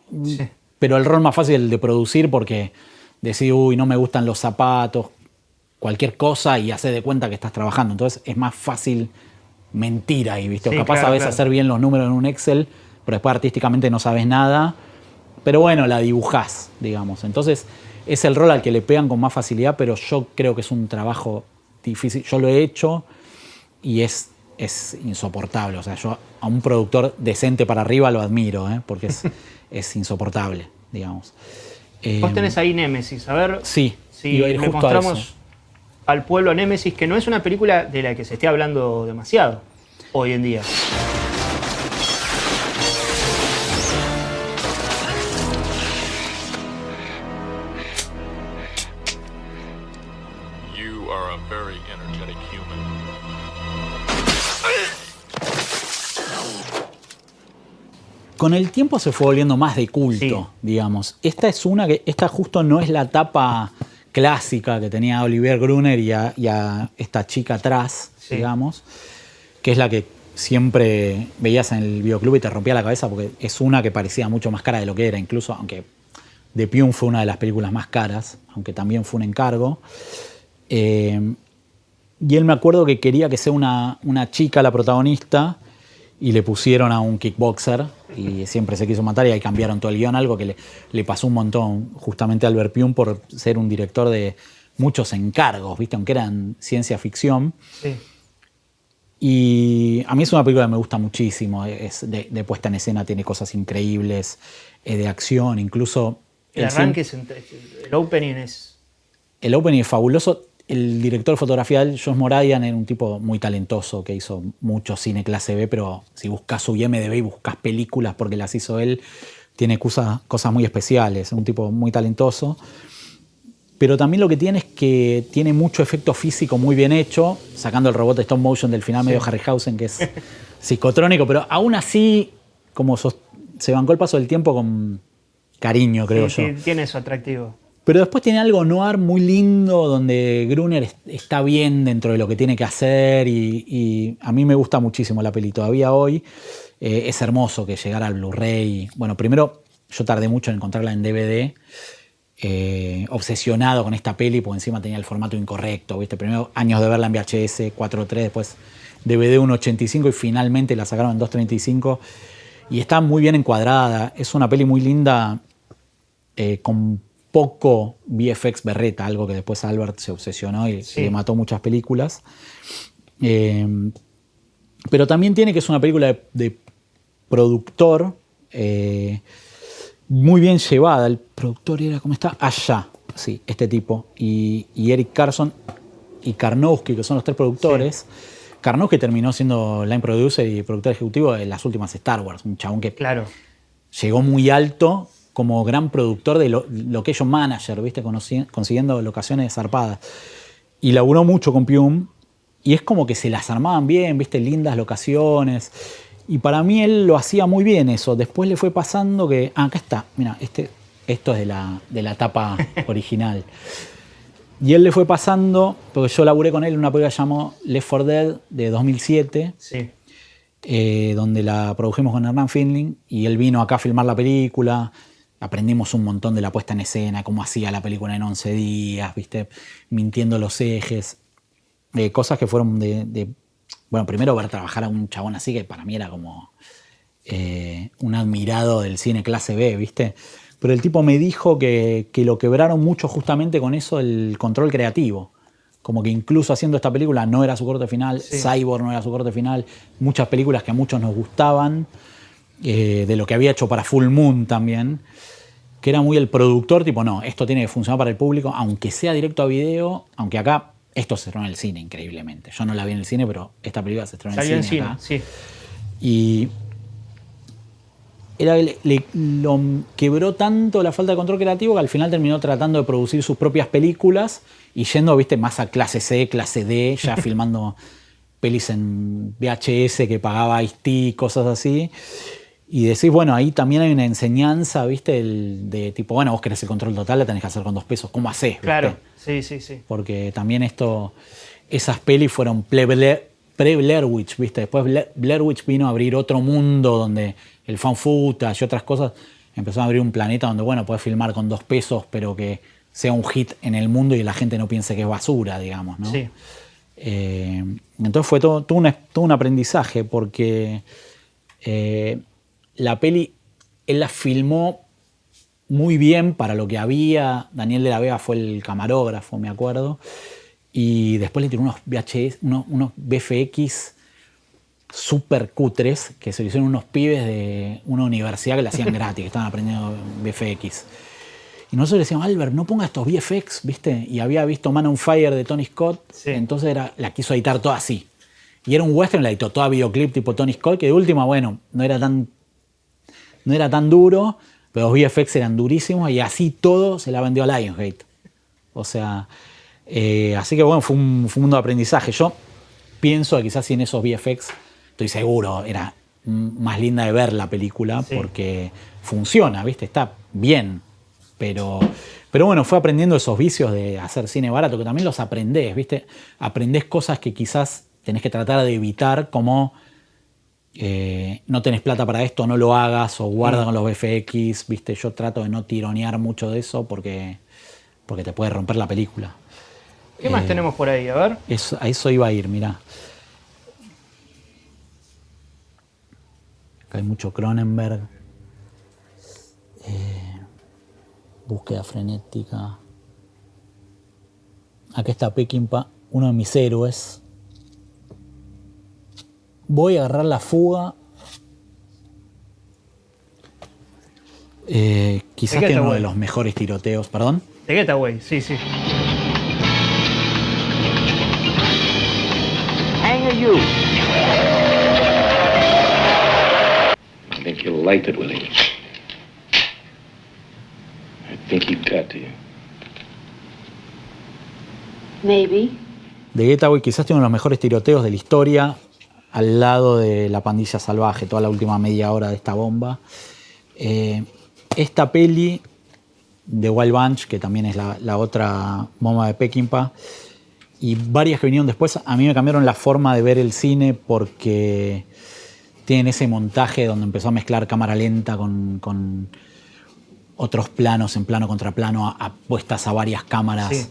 Pero el rol más fácil de producir porque decís, uy, no me gustan los zapatos, cualquier cosa y haces de cuenta que estás trabajando. Entonces es más fácil mentir ahí, ¿viste? O capaz sabés hacer bien los números en un Excel, pero después artísticamente no sabes nada. Pero bueno, la dibujás, digamos. Entonces es el rol al que le pegan con más facilidad, pero yo creo que es un trabajo difícil. Yo lo he hecho y es insoportable. O sea, yo a un productor decente para arriba lo admiro, porque es insoportable, digamos. Vos tenés ahí Némesis. A ver si le mostramos al pueblo Némesis, que no es una película de la que se esté hablando demasiado hoy en día. Con el tiempo se fue volviendo más de culto, digamos. Esta justo no es la tapa clásica que tenía Olivier Gruner y a esta chica atrás, digamos, que es la que siempre veías en el videoclub y te rompía la cabeza porque es una que parecía mucho más cara de lo que era, incluso aunque The Pune fue una de las películas más caras, aunque también fue un encargo. Y él me acuerdo que quería que sea una chica la protagonista y le pusieron a un kickboxer y siempre se quiso matar y ahí cambiaron todo el guión, algo que le pasó un montón justamente a Albert Pyun por ser un director de muchos encargos, ¿viste? Aunque eran ciencia ficción. Sí. Y a mí es una película que me gusta muchísimo, es de puesta en escena, tiene cosas increíbles, de acción, incluso... El arranque, el opening es... El opening es fabuloso. El director de fotografía, Josh Moradian, era un tipo muy talentoso que hizo mucho cine clase B, pero si buscas su IMDb y buscas películas porque las hizo él, tiene cosas muy especiales. Es un tipo muy talentoso. Pero también lo que tiene es que tiene mucho efecto físico muy bien hecho, sacando el robot de stop motion del final medio Harryhausen, que es psicotrónico, pero aún así como se bancó el paso del tiempo con cariño, creo yo. Sí, tiene su atractivo. Pero después tiene algo noir muy lindo, donde Gruner está bien dentro de lo que tiene que hacer y a mí me gusta muchísimo la peli. Todavía hoy es hermoso que llegara al Blu-ray. Bueno, primero yo tardé mucho en encontrarla en DVD, obsesionado con esta peli, porque encima tenía el formato incorrecto, ¿viste? Primero años de verla en VHS 4.3, después DVD 1.85 y finalmente la sacaron en 2.35 y está muy bien encuadrada. Es una peli muy linda, con poco VFX berreta, algo que después Albert se obsesionó y le mató muchas películas. Pero también tiene que es una película de productor muy bien llevada. El productor era, ¿cómo está? Allá, sí, este tipo. Y Eric Carson y Karnowski, que son los 3 productores. Sí. Karnowski terminó siendo line producer y productor ejecutivo de las últimas Star Wars. Un chabón que llegó muy alto como gran productor de location manager, ¿viste? Consiguiendo locaciones zarpadas. Y laburó mucho con Pyum. Y es como que se las armaban bien, ¿viste? Lindas locaciones. Y para mí él lo hacía muy bien eso. Después le fue pasando que... acá está. Mira, esto es de la tapa original. Y él le fue pasando, porque yo laburé con él en una película que llamó Left 4 Dead de 2007, donde la produjimos con Hernán Findling, y él vino acá a filmar la película. Aprendimos un montón de la puesta en escena, cómo hacía la película en 11 días, ¿viste? Mintiendo los ejes. Cosas que fueron bueno, primero ver trabajar a un chabón así, que para mí era como un admirado del cine clase B, ¿viste? Pero el tipo me dijo que lo quebraron mucho justamente con eso, el control creativo. Como que incluso haciendo esta película no era su corte final, Cyborg no era su corte final, muchas películas que a muchos nos gustaban, de lo que había hecho para Full Moon también, que era muy el productor, tipo, no, esto tiene que funcionar para el público, aunque sea directo a video, aunque acá esto se estrenó en el cine increíblemente. Yo no la vi en el cine, pero esta película se estrenó en el cine acá. Sí. Y lo quebró tanto la falta de control creativo que al final terminó tratando de producir sus propias películas y yendo, ¿viste? Más a clase C, clase D, ya filmando pelis en VHS que pagaba Ice-T, cosas así. Y decís, bueno, ahí también hay una enseñanza, ¿viste? De tipo, bueno, vos querés el control total, la tenés que hacer con 2 pesos. ¿Cómo hacés? ¿Viste? Claro, sí. Porque también esas pelis fueron pre-Blair Witch, ¿viste? Después Blair Witch vino a abrir otro mundo donde el fan footage y otras cosas empezó a abrir un planeta donde, bueno, podés filmar con 2 pesos, pero que sea un hit en el mundo y la gente no piense que es basura, digamos, ¿no? Sí. Entonces fue todo un aprendizaje porque la peli, él la filmó muy bien para lo que había. Daniel de la Vega fue el camarógrafo, me acuerdo. Y después le tiró unos VHS, unos VFX súper cutres que se lo hicieron unos pibes de una universidad que le hacían gratis, que estaban aprendiendo VFX. Y nosotros le decíamos, Albert, no ponga estos VFX, ¿viste? Y había visto Man on Fire de Tony Scott, entonces la quiso editar toda así. Y era un western, la editó toda videoclip tipo Tony Scott, que de última, bueno, no era tan duro, pero los VFX eran durísimos y así todo se la vendió a Lionsgate. O sea, así que bueno, fue un mundo de aprendizaje. Yo pienso que quizás sin esos VFX, estoy seguro, era más linda de ver la película porque funciona, ¿viste? Está bien, pero bueno, fue aprendiendo esos vicios de hacer cine barato, que también los aprendés, ¿viste? Aprendés cosas que quizás tenés que tratar de evitar, como no tenés plata para esto, no lo hagas, o guarda con los VFX, ¿viste? Yo trato de no tironear mucho de eso porque te puede romper la película. ¿Qué más tenemos por ahí? A ver. A eso iba a ir, mirá. Acá hay mucho Cronenberg. Búsqueda frenética. Acá está Peckinpah, uno de mis héroes. Voy a agarrar la fuga. Quizás que uno de los mejores tiroteos. ¿Perdón? The Getaway, sí. Hang are you? I think you'll like it, Willie. I think he got to you. Maybe. The Getaway quizás tiene uno de los mejores tiroteos de la historia, al lado de La Pandilla Salvaje, toda la última media hora de esta bomba. Esta peli de Wild Bunch, que también es la otra bomba de Peckinpah, y varias que vinieron después, a mí me cambiaron la forma de ver el cine porque tienen ese montaje donde empezó a mezclar cámara lenta con otros planos en plano contra plano, apuestas a varias cámaras,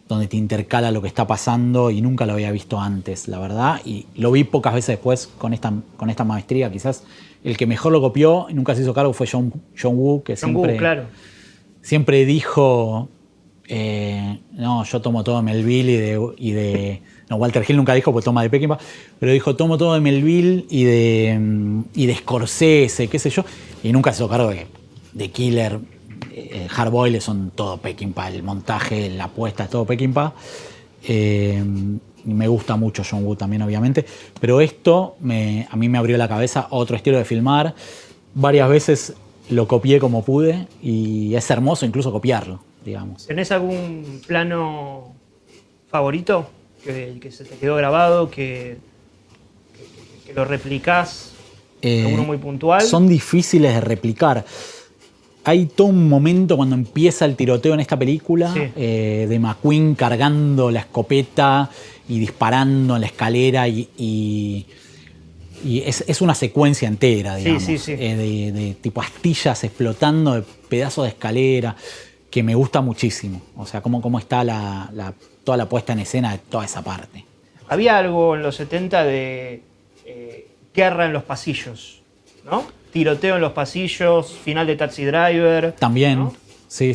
donde te intercala lo que está pasando, y nunca lo había visto antes, la verdad, y lo vi pocas veces después con esta maestría. Quizás el que mejor lo copió y nunca se hizo cargo fue John Woo, que siempre dijo, no, yo tomo todo de Melville no, Walter Hill nunca dijo, pues toma de Peckinpah, pero dijo, tomo todo de Melville y de Scorsese, qué sé yo, y nunca se hizo cargo de Killer. Hard Boiled son todo Peckinpah, el montaje, la apuesta es todo Peckinpah. Me gusta mucho John Woo también, obviamente. Pero esto a mí me abrió la cabeza otro estilo de filmar. Varias veces lo copié como pude y es hermoso incluso copiarlo, digamos. ¿Tenés algún plano favorito que se te quedó grabado, que lo replicás? ¿Alguno muy puntual? Son difíciles de replicar. Hay todo un momento cuando empieza el tiroteo en esta película, Sí. De McQueen cargando la escopeta y disparando en la escalera y es una secuencia entera, digamos, Sí, sí, sí. De tipo astillas explotando, de pedazos de escalera, que me gusta muchísimo. O sea, cómo está toda la puesta en escena de toda esa parte. Había algo en los 70 de guerra en los pasillos, ¿no? Tiroteo en los pasillos, final de Taxi Driver. También, ¿no? sí.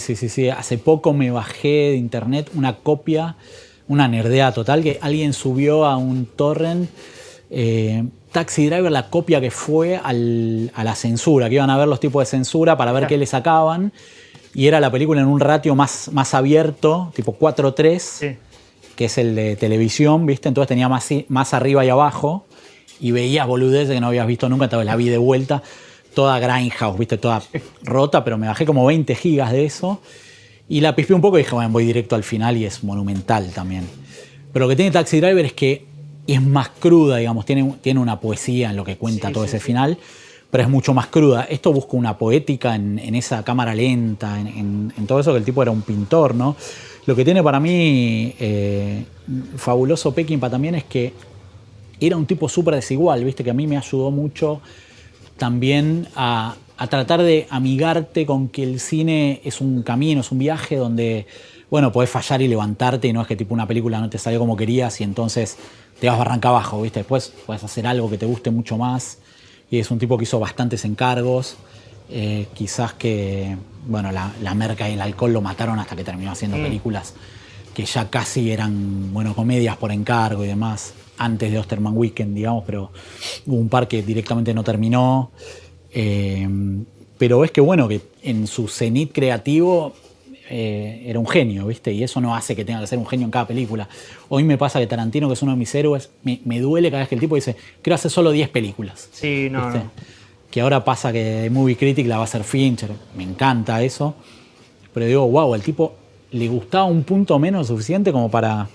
Hace poco me bajé de internet una copia, una nerdea total, que alguien subió a un torrent. Taxi Driver, la copia que fue a la censura, que iban a ver los tipos de censura para ver qué le sacaban. Y era la película en un ratio más abierto, tipo 4:3, Sí. que es el de televisión, ¿viste? Entonces tenía más arriba y abajo. Y veías boludeces que no habías visto nunca, entonces la vi de vuelta. Toda Grindhouse, ¿viste? Toda rota, pero me bajé como 20 gigas de eso. Y la pispé un poco y dije, bueno, voy directo al final y es monumental también. Pero lo que tiene Taxi Driver es que es más cruda, digamos. Tiene una poesía en lo que cuenta todo ese final, pero es mucho más cruda. Esto busca una poética en esa cámara lenta, en todo eso, que el tipo era un pintor, ¿no? Lo que tiene para mí fabuloso Peckinpah también es que era un tipo súper desigual, ¿viste? Que a mí me ayudó mucho también a tratar de amigarte con que el cine es un camino, es un viaje donde, bueno, podés fallar y levantarte y no es que tipo una película no te salió como querías y entonces te vas barranca abajo, ¿viste? Después podés hacer algo que te guste mucho más y es un tipo que hizo bastantes encargos. Quizás que, bueno, la merca y el alcohol lo mataron hasta que terminó haciendo películas que ya casi eran, bueno, comedias por encargo y demás, antes de Osterman Weekend, digamos, pero hubo un par que directamente no terminó. Pero es que, bueno, que en su cenit creativo era un genio, ¿viste? Y eso no hace que tenga que ser un genio en cada película. Hoy me pasa que Tarantino, que es uno de mis héroes, me duele cada vez que el tipo dice, quiero hacer solo 10 películas. Sí, no, ¿viste? no. Que ahora pasa que Movie Critic la va a hacer Fincher, me encanta eso. Pero digo, wow, el tipo le gustaba un punto menos suficiente como para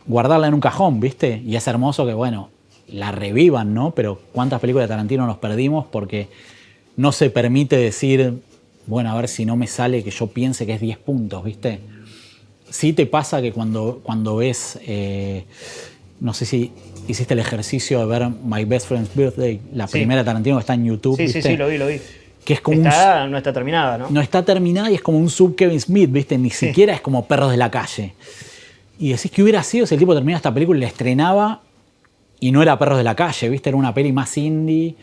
guardarla en un cajón, ¿viste? Y es hermoso que, bueno, la revivan, ¿no? Pero ¿cuántas películas de Tarantino nos perdimos? Porque no se permite decir, bueno, a ver si no me sale que yo piense que es 10 puntos, ¿viste? Sí te pasa que cuando ves, no sé si hiciste el ejercicio de ver My Best Friend's Birthday, la primera Tarantino que está en YouTube, Sí, ¿viste? sí, lo vi. Que es como no está terminada, ¿no? No está terminada y es como un sub Kevin Smith, ¿viste? Ni siquiera es como Perros de la Calle. Y decís que hubiera sido si el tipo terminaba esta película y la estrenaba y no era Perros de la Calle, ¿viste? Era una peli más indie,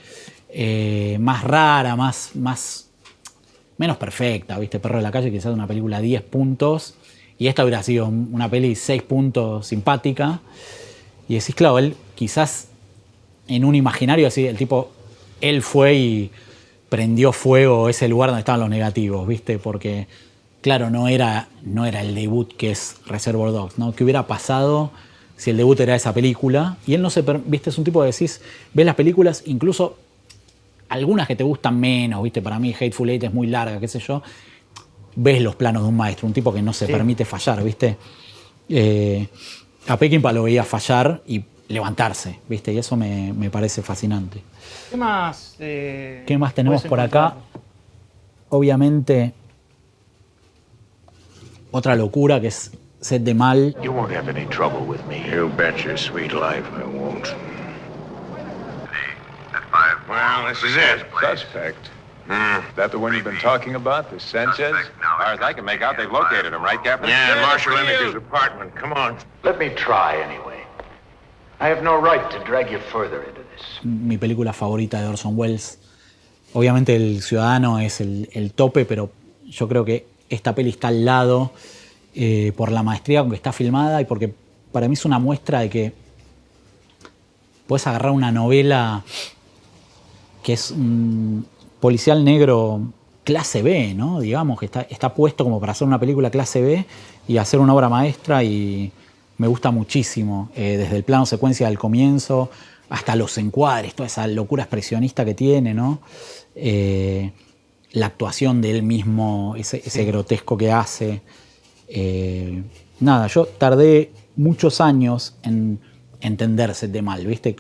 más rara, menos perfecta, ¿viste? Perros de la Calle quizás una película 10 puntos y esta hubiera sido una peli 6 puntos simpática. Y decís, claro, él quizás en un imaginario así, el tipo, él fue y prendió fuego ese lugar donde estaban los negativos, ¿viste? Porque, claro, no era el debut que es Reservoir Dogs, ¿no? ¿Qué hubiera pasado si el debut era esa película? Y él no se... ¿Viste? Es un tipo que decís, ves las películas, incluso algunas que te gustan menos, ¿viste? Para mí Hateful Eight es muy larga, qué sé yo. Ves los planos de un maestro, un tipo que no se permite fallar, ¿viste? A Peckinpah lo veía fallar y levantarse, ¿viste? Y eso me parece fascinante. ¿Qué más? ¿Qué más tenemos por acá? Obviamente, otra locura que es Set de Mal. You won't have any trouble with me. You bet your sweet life I won't. Well, this is it. Suspect. That the one you've been talking about, the Sanchez? As far as I can make out, they've located him, right, Captain? Yeah, Marshal Emmons' apartment. Come on. Let me try anyway. I have no right to drag you further into this. Mi película favorita de Orson Welles. Obviamente El Ciudadano es el tope, pero yo creo que esta peli está al lado por la maestría con que está filmada y porque para mí es una muestra de que puedes agarrar una novela que es un policial negro clase B, ¿no? Digamos que está puesto como para hacer una película clase B y hacer una obra maestra, y me gusta muchísimo, desde el plano secuencia del comienzo hasta los encuadres, toda esa locura expresionista que tiene, ¿no? La actuación de él mismo, ese grotesco que hace. Nada, yo tardé muchos años en entender Set de Mal, ¿viste?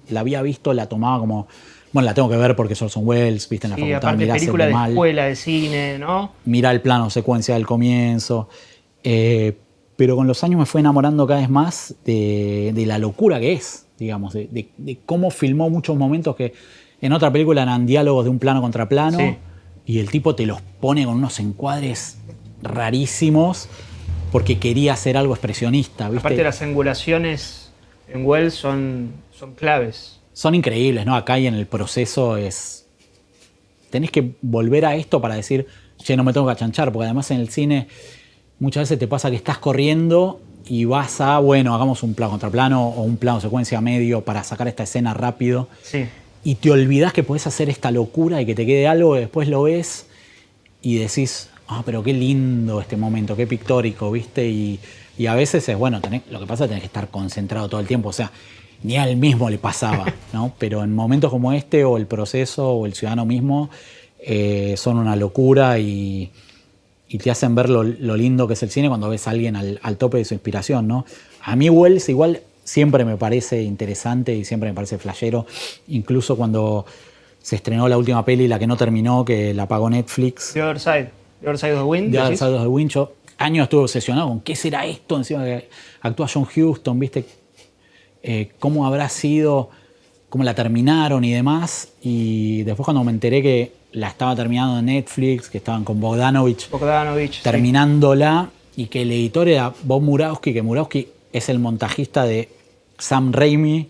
La había visto, la tomaba como... Bueno, la tengo que ver porque es Orson Welles, ¿viste? En la facultad, aparte mirá película Set de de Mal, escuela, de cine, ¿no? mirá el plano secuencia del comienzo. Pero con los años me fue enamorando cada vez más de la locura que es, digamos, de cómo filmó muchos momentos que en otra película eran diálogos de un plano contra plano, sí, y el tipo te los pone con unos encuadres rarísimos porque quería hacer algo expresionista, ¿viste? Aparte las angulaciones en Wells son claves. Son increíbles, ¿no? Acá y en el proceso tenés que volver a esto para decir, che, no me tengo que achanchar, porque además en el cine muchas veces te pasa que estás corriendo y vas a, bueno, hagamos un plano contra plano o un plano secuencia medio para sacar esta escena rápido. Sí. Y te olvidás que podés hacer esta locura y que te quede algo, y después lo ves y decís, pero qué lindo este momento, qué pictórico, ¿viste? Y a veces es, bueno, lo que pasa es que tenés que estar concentrado todo el tiempo, o sea, ni a él mismo le pasaba, ¿no? Pero en momentos como este, o el proceso, o el ciudadano mismo, son una locura y te hacen ver lo lindo que es el cine cuando ves a alguien al tope de su inspiración, ¿no? A mí Wells igual siempre me parece interesante y siempre me parece flashero, incluso cuando se estrenó la última peli, la que no terminó, que la pagó Netflix. The Other Side of the Wind. The Other Side of the Wind. Yo años estuve obsesionado con qué será esto, encima que actúa John Huston, ¿viste? Cómo habrá sido, cómo la terminaron y demás. Y después cuando me enteré que la estaba terminando en Netflix, que estaban con Bogdanovich terminándola, sí, y que el editor era Bob Murawski, que Murawski es el montajista de Sam Raimi,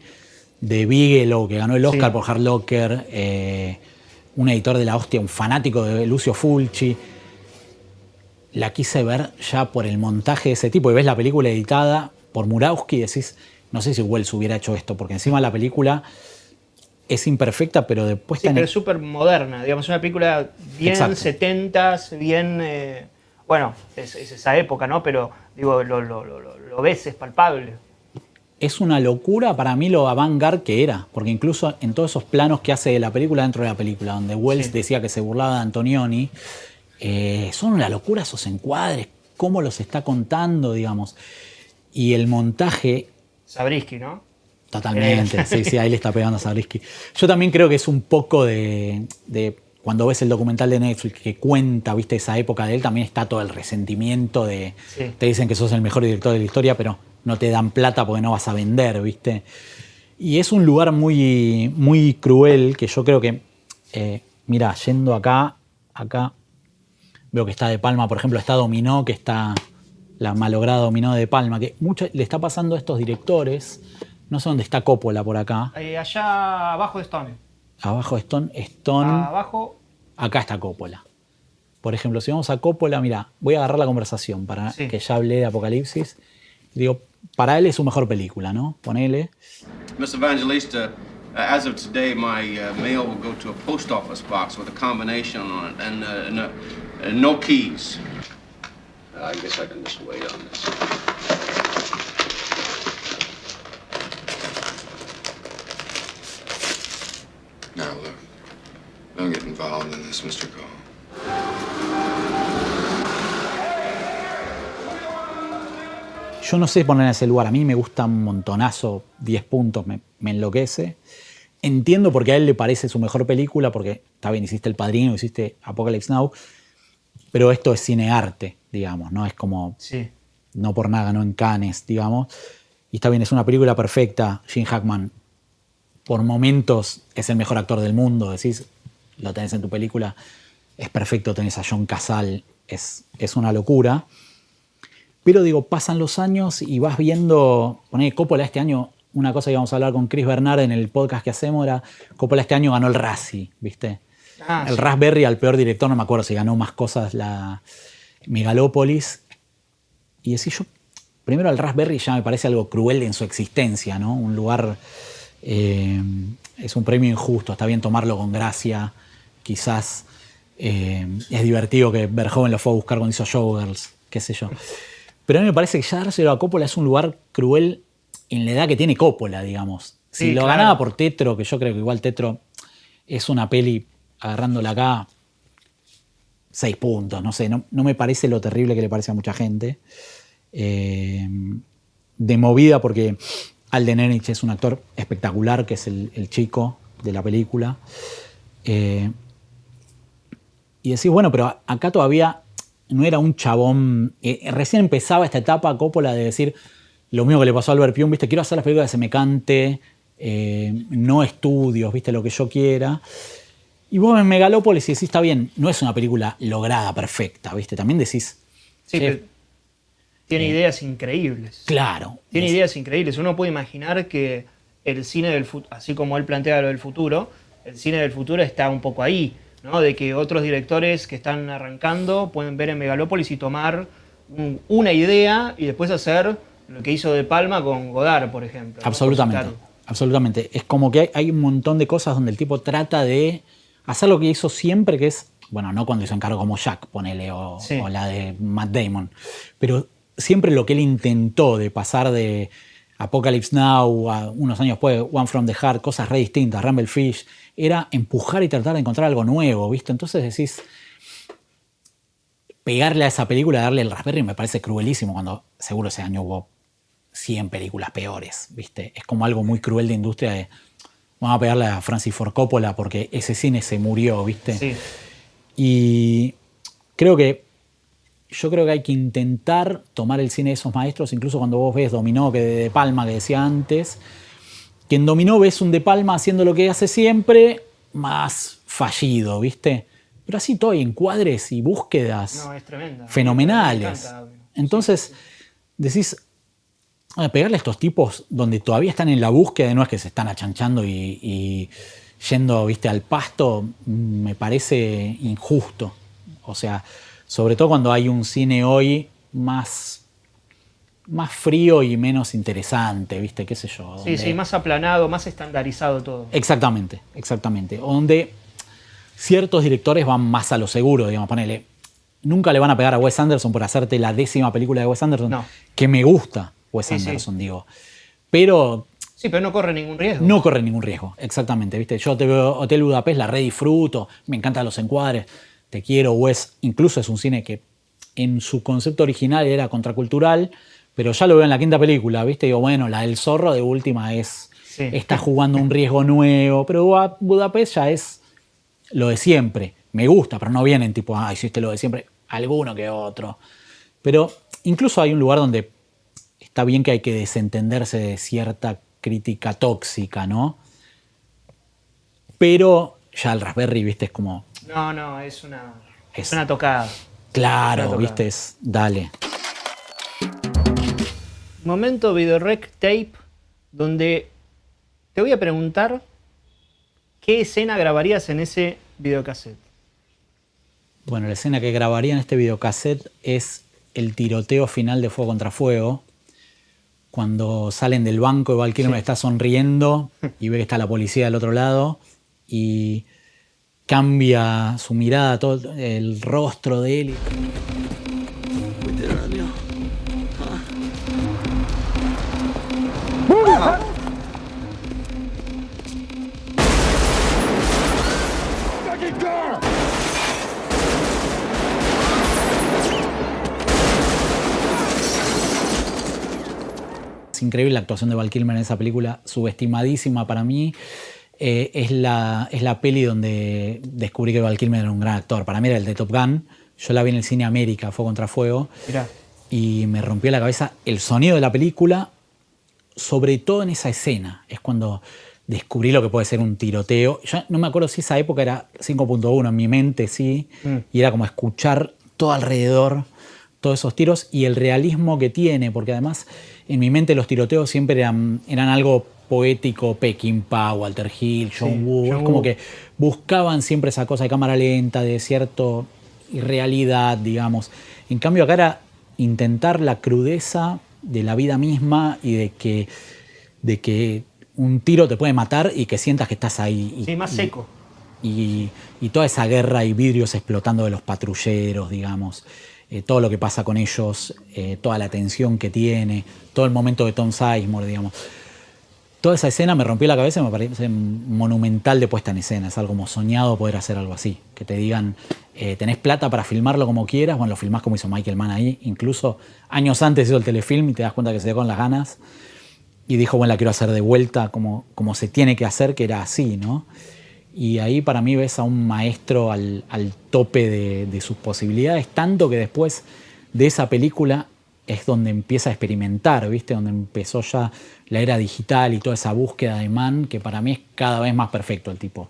de Bigelow, que ganó el Oscar, sí, por Hurt Locker, un editor de la hostia, un fanático de Lucio Fulci. La quise ver ya por el montaje de ese tipo, y ves la película editada por Murawski y decís, no sé si Wells hubiera hecho esto, porque encima la película es imperfecta, pero después... Sí, pero es súper moderna, digamos, una película bien 70s, bien... bueno, es esa época, ¿no? Pero, digo, lo ves, es palpable. Es una locura para mí lo avant-garde que era, porque incluso en todos esos planos que hace de la película dentro de la película, donde Wells, sí, decía que se burlaba de Antonioni, son una locura esos encuadres, cómo los está contando, digamos. Y el montaje... Zabriskie, ¿no? Totalmente, sí, ahí le está pegando a Zabriskie. Yo también creo que es un poco de cuando ves el documental de Netflix que cuenta, viste, esa época de él, también está todo el resentimiento de... Sí. Te dicen que sos el mejor director de la historia, pero no te dan plata porque no vas a vender, viste. Y es un lugar muy, muy cruel que yo creo que... mira, yendo acá veo que está De Palma, por ejemplo, está Dominó, que está la malograda Dominó de Palma, que mucho le está pasando a estos directores. No sé dónde está Coppola por acá. Allá abajo de Stone. Abajo de Stone. Abajo. Acá está Coppola. Por ejemplo, si vamos a Coppola, mira, voy a agarrar la conversación para que ya hablé de Apocalipsis. Digo, para él es su mejor película, ¿no? Ponele. Mr. Evangelista, as of today, my mail will go to a post office box with a combination on it and no keys. I guess I can just wait on this. Now, look, don't get involved in this, Mr. Cole. Yo no sé poner en ese lugar. A mí me gusta un montonazo, 10 puntos, me enloquece. Entiendo por qué a él le parece su mejor película, porque está bien, hiciste El Padrino, hiciste Apocalypse Now, pero esto es cine-arte, digamos, ¿no? Es como... Sí. No por nada ganó en Cannes, digamos. Y está bien, es una película perfecta. Gene Hackman, por momentos, es el mejor actor del mundo. Decís, lo tenés en tu película, es perfecto, tenés a John Cazale, es una locura. Pero digo, pasan los años y vas viendo... Poné Coppola este año, una cosa que íbamos a hablar con Chris Bernard en el podcast que hacemos era, Coppola este año ganó el Razzie, ¿viste? El sí. Raspberry al peor director, no me acuerdo si ganó más cosas, la Megalópolis. Y decís, yo, primero el Raspberry ya me parece algo cruel en su existencia, ¿no? Un lugar... es un premio injusto, está bien tomarlo con gracia, quizás. Es divertido que Verhoeven lo fue a buscar cuando hizo Showgirls, qué sé yo. Pero a mí me parece que ya dárselo a Coppola es un lugar cruel en la edad que tiene Coppola, digamos. Si Sí, lo claro. ganaba por Tetro, que yo creo que igual Tetro es una peli, agarrándola acá, 6 puntos, no sé, no me parece lo terrible que le parece a mucha gente. De movida, porque Alden Ehrenreich es un actor espectacular, que es el chico de la película. Y decís, bueno, pero acá todavía no era un chabón. Recién empezaba esta etapa Coppola de decir lo mismo que le pasó a Albert Pyun, ¿viste? Quiero hacer las películas que se me cante, no estudios, ¿viste? Lo que yo quiera. Y vos en Megalópolis decís, está bien, no es una película lograda, perfecta, ¿viste? También decís... Sí, pero tiene ideas increíbles. Claro. Tiene ideas increíbles. Uno puede imaginar que el cine del futuro, así como él plantea lo del futuro, el cine del futuro está un poco ahí, ¿no? De que otros directores que están arrancando pueden ver en Megalópolis y tomar una idea y después hacer lo que hizo De Palma con Godard, por ejemplo. Absolutamente, ¿no? absolutamente. Es como que hay un montón de cosas donde el tipo trata de hacer lo que hizo siempre, que es, bueno, no cuando hizo Encargo como Jack, ponele, o la de Matt Damon, pero siempre lo que él intentó de pasar de Apocalypse Now a unos años después, One from the Heart, cosas re distintas, Rumble Fish, era empujar y tratar de encontrar algo nuevo, ¿viste? Entonces decís, pegarle a esa película, darle el Raspberry, me parece cruelísimo, cuando seguro ese año hubo 100 películas peores, ¿viste? Es como algo muy cruel de industria de vamos a pegarle a Francis Ford Coppola porque ese cine se murió, ¿viste? Sí. Y yo creo que hay que intentar tomar el cine de esos maestros, incluso cuando vos ves Dominó, que de Palma, que decía antes, que en Dominó ves un De Palma haciendo lo que hace siempre, más fallido, ¿viste? Pero así todo, hay encuadres y búsquedas No, es tremenda. fenomenales. Me encanta. Entonces, decís, pegarle a estos tipos donde todavía están en la búsqueda, no es que se están achanchando y yendo, ¿viste? Al pasto, me parece injusto. O sea, sobre todo cuando hay un cine hoy más frío y menos interesante, ¿viste? ¿Qué sé yo? Sí, sí, más aplanado, más estandarizado todo. Exactamente, exactamente. Donde ciertos directores van más a lo seguro, digamos, ponele. Nunca le van a pegar a Wes Anderson por hacerte la 10ª película de Wes Anderson, No. que me gusta Wes Anderson, digo. Pero sí, pero no corre ningún riesgo. no corre ningún riesgo, exactamente, ¿viste? Yo te veo Hotel Budapest, la re disfruto, me encantan los encuadres, te quiero, Wes. Incluso es un cine que en su concepto original era contracultural, pero ya lo veo en la 5ª película, ¿viste? Digo, bueno, la del zorro de última está jugando un riesgo nuevo, pero Budapest ya es lo de siempre. Me gusta, pero no vienen tipo, hiciste lo de siempre, alguno que otro. Pero incluso hay un lugar donde está bien que hay que desentenderse de cierta crítica tóxica, ¿no? Pero ya el Raspberry, ¿viste? Es como... No, es una tocada. Claro, ¿viste? Dale. Momento Videorec Tape, donde te voy a preguntar qué escena grabarías en ese videocassette. Bueno, la escena que grabaría en este videocassette es el tiroteo final de Fuego contra Fuego. Cuando salen del banco y Val Kilmer está sonriendo y ve que está la policía del otro lado y cambia su mirada, todo el rostro de él. Es increíble la actuación de Val Kilmer en esa película, subestimadísima para mí. Es la peli donde descubrí que Val Kilmer era un gran actor. Para mí era el de Top Gun. Yo la vi en el cine América, Fuego contra Fuego. Mirá. Y me rompió la cabeza el sonido de la película, sobre todo en esa escena. Es cuando descubrí lo que puede ser un tiroteo. Yo no me acuerdo si esa época era 5.1, en mi mente sí. Y era como escuchar todo alrededor, todos esos tiros y el realismo que tiene, porque además en mi mente los tiroteos siempre eran algo poético, Peckinpah, Walter Hill, John Woo. Es como que buscaban siempre esa cosa de cámara lenta, de cierta irrealidad, digamos. En cambio acá era intentar la crudeza de la vida misma y de que un tiro te puede matar y que sientas que estás ahí. Sí, más seco. Y toda esa guerra y vidrios explotando de los patrulleros, digamos, todo lo que pasa con ellos, toda la tensión que tiene, todo el momento de Tom Sizemore, digamos. Toda esa escena me rompió la cabeza y me parece monumental de puesta en escena. Es algo como soñado poder hacer algo así. Que te digan, tenés plata para filmarlo como quieras. Bueno, lo filmás como hizo Michael Mann ahí. Incluso años antes hizo el telefilm y te das cuenta que se dio con las ganas. Y dijo, bueno, la quiero hacer de vuelta como se tiene que hacer, que era así, ¿no? Y ahí para mí ves a un maestro al tope de sus posibilidades. Tanto que después de esa película es donde empieza a experimentar, ¿viste? Donde empezó ya la era digital y toda esa búsqueda de Mann, que para mí es cada vez más perfecto el tipo.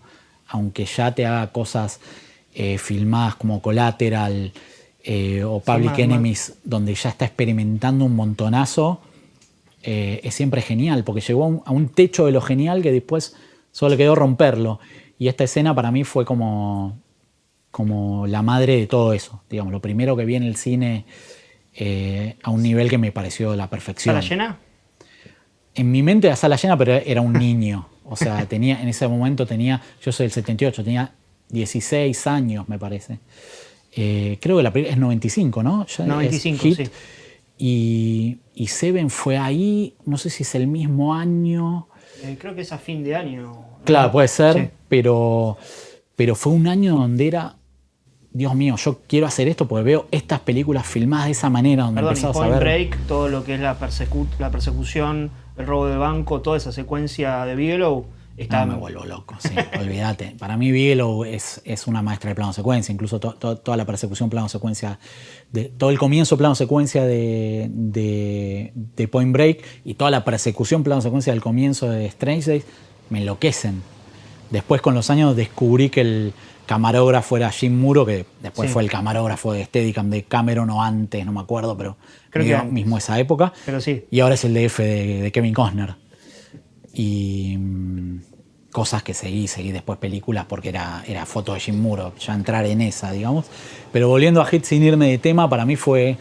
Aunque ya te haga cosas filmadas como Collateral o Public Enemies, donde ya está experimentando un montonazo, es siempre genial, porque llegó a un techo de lo genial que después solo le quedó romperlo. Y esta escena para mí fue como la madre de todo eso. Digamos, lo primero que vi en el cine a un nivel que me pareció la perfección. ¿Sala llena? En mi mente era sala llena, pero era un niño. O sea, en ese momento yo soy del 78, tenía 16 años, me parece. Creo que la película es 95, ¿no? Ya 95, Hit. Sí. Y Seven fue ahí, no sé si es el mismo año. Creo que es a fin de año. Claro, puede ser, sí. pero fue un año donde era, Dios mío, yo quiero hacer esto porque veo estas películas filmadas de esa manera, donde empezás a Point ver... Break, todo lo que es la persecución, el robo de banco, toda esa secuencia de Bigelow está... No, me vuelvo loco, sí, olvídate. Para mí Bigelow es una maestra de plano secuencia, incluso toda la persecución plano secuencia, todo el comienzo plano secuencia de Point Break y toda la persecución plano secuencia del comienzo de Strange Days me enloquecen. Después con los años descubrí que el camarógrafo era Jim Muro, que después fue el camarógrafo de Steadicam de Cameron o antes, no me acuerdo, pero creo que mismo esa época. Pero sí. Y ahora es el DF de Kevin Costner. Y cosas que seguí después películas porque era foto de Jim Muro, ya entrar en esa, digamos. Pero volviendo a Hit sin irme de tema, para mí fue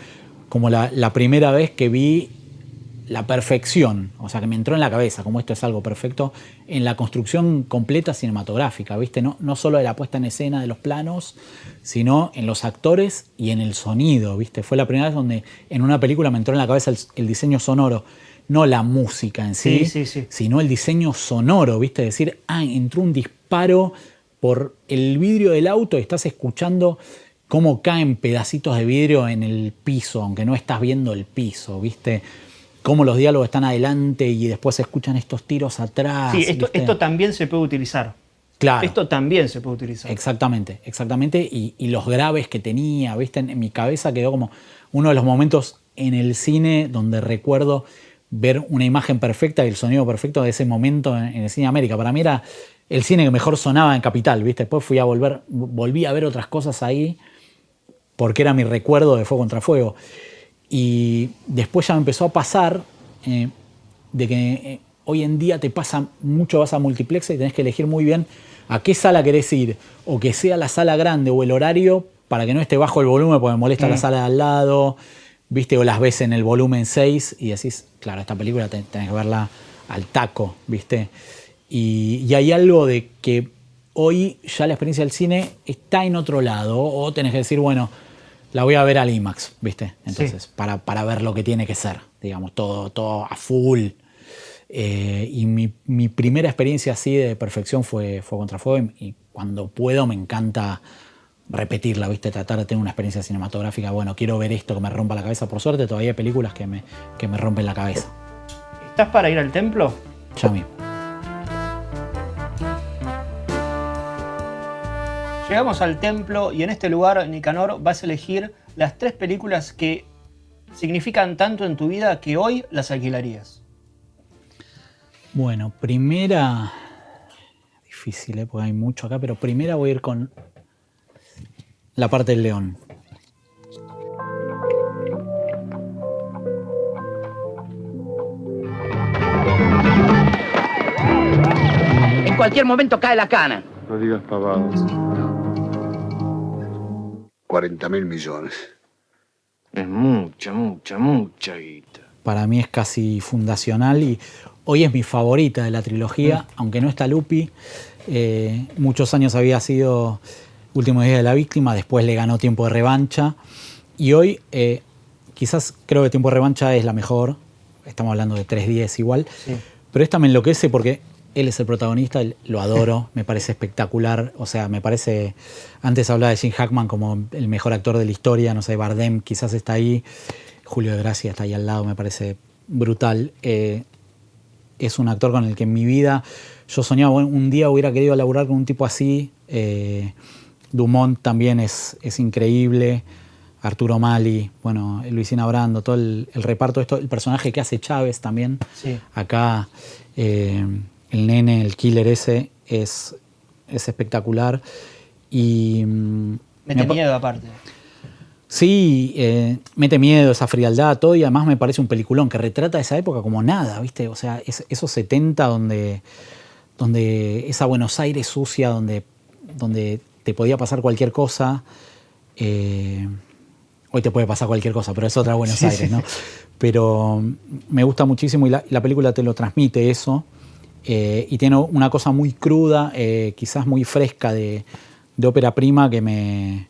como la primera vez que vi la perfección, o sea, que me entró en la cabeza, como esto es algo perfecto, en la construcción completa cinematográfica, ¿viste? No solo de la puesta en escena de los planos, sino en los actores y en el sonido, ¿viste? Fue la primera vez donde en una película me entró en la cabeza el diseño sonoro, no la música en sí, sino el diseño sonoro, ¿viste? Decir, entró un disparo por el vidrio del auto y estás escuchando cómo caen pedacitos de vidrio en el piso, aunque no estás viendo el piso, ¿viste? Cómo los diálogos están adelante y después se escuchan estos tiros atrás. Sí, esto también se puede utilizar. Claro. Esto también se puede utilizar. Exactamente. Y los graves que tenía, ¿viste? En mi cabeza quedó como uno de los momentos en el cine donde recuerdo ver una imagen perfecta y el sonido perfecto de ese momento en el cine de América. Para mí era el cine que mejor sonaba en Capital, ¿viste? Después volví a ver otras cosas ahí porque era mi recuerdo de Fuego contra Fuego. Y después ya me empezó a pasar de que hoy en día te pasa mucho, vas a multiplex y tenés que elegir muy bien a qué sala querés ir, o que sea la sala grande o el horario para que no esté bajo el volumen porque me molesta la sala de al lado, ¿viste? O las ves en el volumen 6 y decís, claro, esta película tenés que verla al taco, ¿viste? Y hay algo de que hoy ya la experiencia del cine está en otro lado, o tenés que decir, bueno, la voy a ver al IMAX, ¿viste? Entonces, para ver lo que tiene que ser, digamos, todo a full. Y mi primera experiencia así de perfección fue Contra Fuego y cuando puedo me encanta repetirla, ¿viste? Tratar de tener una experiencia cinematográfica. Bueno, quiero ver esto que me rompa la cabeza. Por suerte todavía hay películas que me rompen la cabeza. ¿Estás para ir al templo? Ya mismo. Llegamos al templo y en este lugar, Nicanor, vas a elegir las 3 películas que significan tanto en tu vida que hoy las alquilarías. Bueno, primera... Difícil, porque hay mucho acá, pero primera voy a ir con La parte del león. En cualquier momento cae la cana. No digas pavadas. 40.000 millones. Es mucha guita. para mí es casi fundacional y hoy es mi favorita de la trilogía, aunque no está Lupi. Muchos años había sido Último Día de la Víctima, después le ganó Tiempo de Revancha y hoy quizás creo que Tiempo de Revancha es la mejor, estamos hablando de 3:10 igual, pero esta me enloquece porque él es el protagonista, lo adoro, me parece espectacular, o sea, me parece, antes hablaba de Gene Hackman como el mejor actor de la historia, no sé, Bardem quizás está ahí, Julio de Gracia está ahí al lado, me parece brutal. Es un actor con el que en mi vida yo soñaba, bueno, un día hubiera querido laburar con un tipo así. Dumont también es increíble. Arturo Mali, bueno, Luisina Brando, todo el reparto, el personaje que hace Chávez también. Sí. Acá el nene, el killer ese, es espectacular. Y mete miedo aparte. Sí, mete miedo, esa frialdad, todo, y además me parece un peliculón que retrata esa época como nada, ¿viste? O sea, esos 70 donde esa Buenos Aires sucia, donde te podía pasar cualquier cosa. Hoy te puede pasar cualquier cosa, pero es otra Buenos Aires, ¿no? Pero me gusta muchísimo y la película te lo transmite eso. Y tiene una cosa muy cruda, quizás muy fresca de ópera prima que me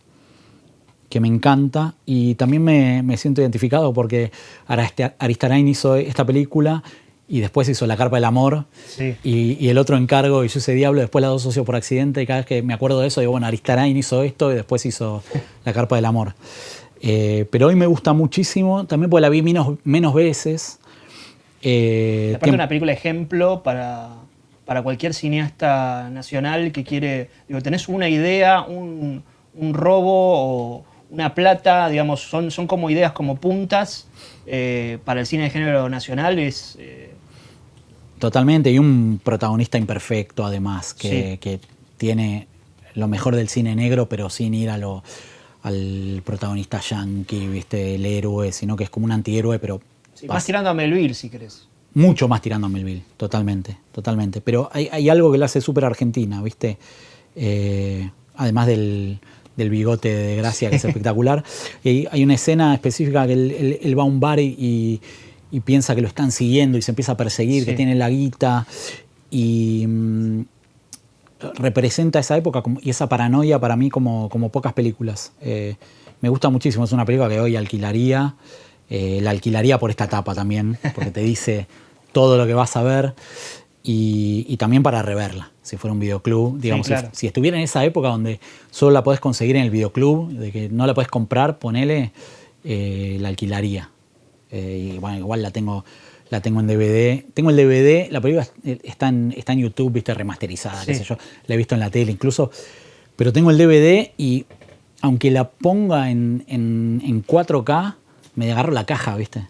encanta, y también me siento identificado porque Aristarain hizo esta película y después hizo La Carpa del Amor, sí. y el otro encargo, y yo ese diablo, después Las dos socios por accidente, y cada vez que me acuerdo de eso digo, bueno, Aristarain hizo esto y después hizo La Carpa del Amor. Pero hoy me gusta muchísimo, también porque la vi menos veces. Aparte una película ejemplo para cualquier cineasta nacional que quiere, digo, tenés una idea, un robo o una plata, digamos, son como ideas como puntas para el cine de género nacional. Totalmente, y un protagonista imperfecto además, que tiene lo mejor del cine negro, pero sin ir al protagonista yankee, ¿viste? El héroe, sino que es como un antihéroe, pero... Sí, más tirando a Melville, si querés. Mucho más tirando a Melville, totalmente. Pero hay algo que le hace súper argentina, ¿viste? Además del bigote de Gracia, que es espectacular. Y hay una escena específica que él va a un bar y piensa que lo están siguiendo y se empieza a perseguir, que tiene la guita, y representa esa época y esa paranoia para mí como pocas películas. Me gusta muchísimo, es una película que hoy alquilaría. La alquilaría por esta etapa también, porque te dice todo lo que vas a ver, y también para reverla, si fuera un videoclub, digamos, sí, claro. Si estuviera en esa época donde solo la podés conseguir en el videoclub, de que no la podés comprar, ponele, la alquilaría. Y bueno, igual la tengo en DVD. Tengo el DVD, la película está en YouTube, viste, remasterizada, qué sé yo, la he visto en la tele incluso, pero tengo el DVD y aunque la ponga en 4K, me agarro la caja, ¿viste?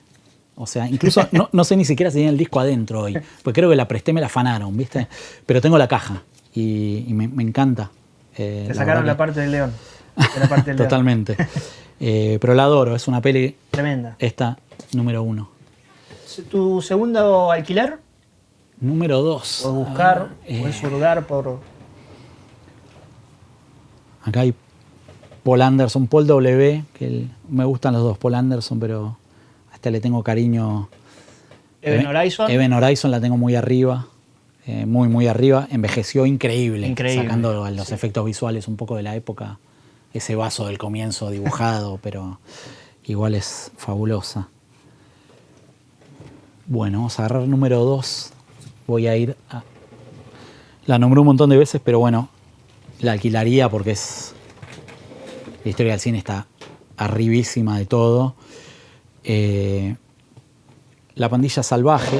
O sea, incluso no sé ni siquiera si tiene el disco adentro hoy, porque creo que la presté, me la afanaron, ¿viste? Pero tengo la caja y me encanta. Te sacaron la parte del león. La parte del Totalmente. Pero la adoro, es una peli... Tremenda. Esta, número 1. ¿Tu segundo alquiler? Número 2. O buscar, puedes hurgar por... Acá hay Paul Anderson, Paul W., que me gustan los dos, Paul Anderson, pero a este le tengo cariño. Event Horizon. Event Horizon la tengo muy arriba, muy arriba. Envejeció increíble. Sacando los efectos visuales un poco de la época. Ese vaso del comienzo dibujado, pero igual es fabulosa. Bueno, vamos a agarrar número 2. Voy a ir a... La nombré un montón de veces, pero bueno, la alquilaría porque es... La historia del cine está arribísima de todo. La pandilla salvaje.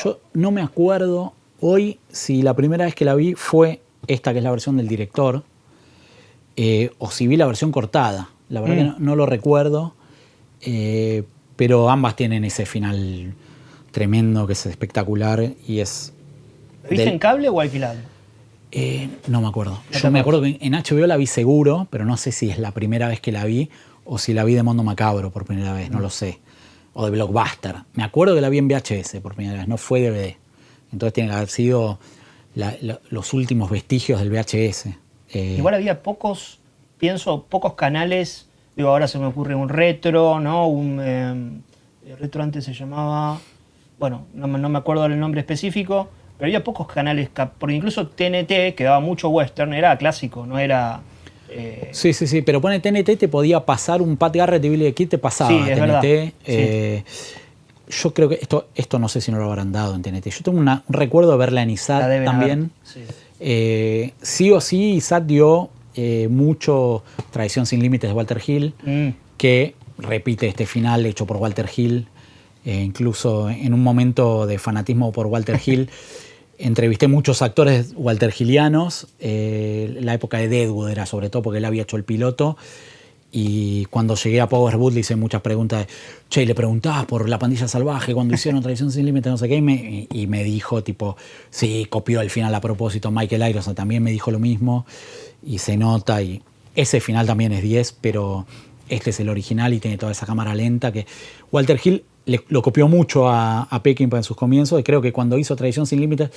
Yo no me acuerdo hoy si la primera vez que la vi fue esta, que es la versión del director, o si vi la versión cortada. La verdad que no lo recuerdo. Pero ambas tienen ese final tremendo que es espectacular y es... ¿La viste en cable o alquilado? No me acuerdo. Yo me acuerdo que en HBO la vi seguro, pero no sé si es la primera vez que la vi o si la vi de Mundo Macabro por primera vez, no lo sé. O de Blockbuster. Me acuerdo que la vi en VHS por primera vez, no fue DVD. Entonces tiene que haber sido los últimos vestigios del VHS. Igual había pocos canales. Digo, ahora se me ocurre un retro, ¿no? El retro antes se llamaba... Bueno, no me acuerdo el nombre específico, pero había pocos canales, porque incluso TNT, que daba mucho western, era clásico, no era... Sí, pero pone TNT, te podía pasar un Pat Garrett y Billy the Kid, te pasaba sí, es TNT. Sí. Yo creo que esto no sé si no lo habrán dado en TNT. Yo tengo un recuerdo de verla en ISAT también. Sí o sí, ISAT dio mucho Tradición sin Límites de Walter Hill, que repite este final hecho por Walter Hill. Incluso en un momento de fanatismo por Walter Hill, entrevisté muchos actores walterhillianos. La época de Deadwood era sobre todo porque él había hecho el piloto. Y cuando llegué a Powerwood le hice muchas preguntas. Che, le preguntabas por La Pandilla Salvaje cuando hicieron Tradición sin Límites, no sé qué. Y me dijo, tipo, sí, copió el final a propósito. Michael Irons también me dijo lo mismo. Y se nota. Y ese final también es 10, pero este es el original y tiene toda esa cámara lenta que Walter Hill lo copió mucho a Peckinpah en sus comienzos, y creo que cuando hizo Tradición sin Límites,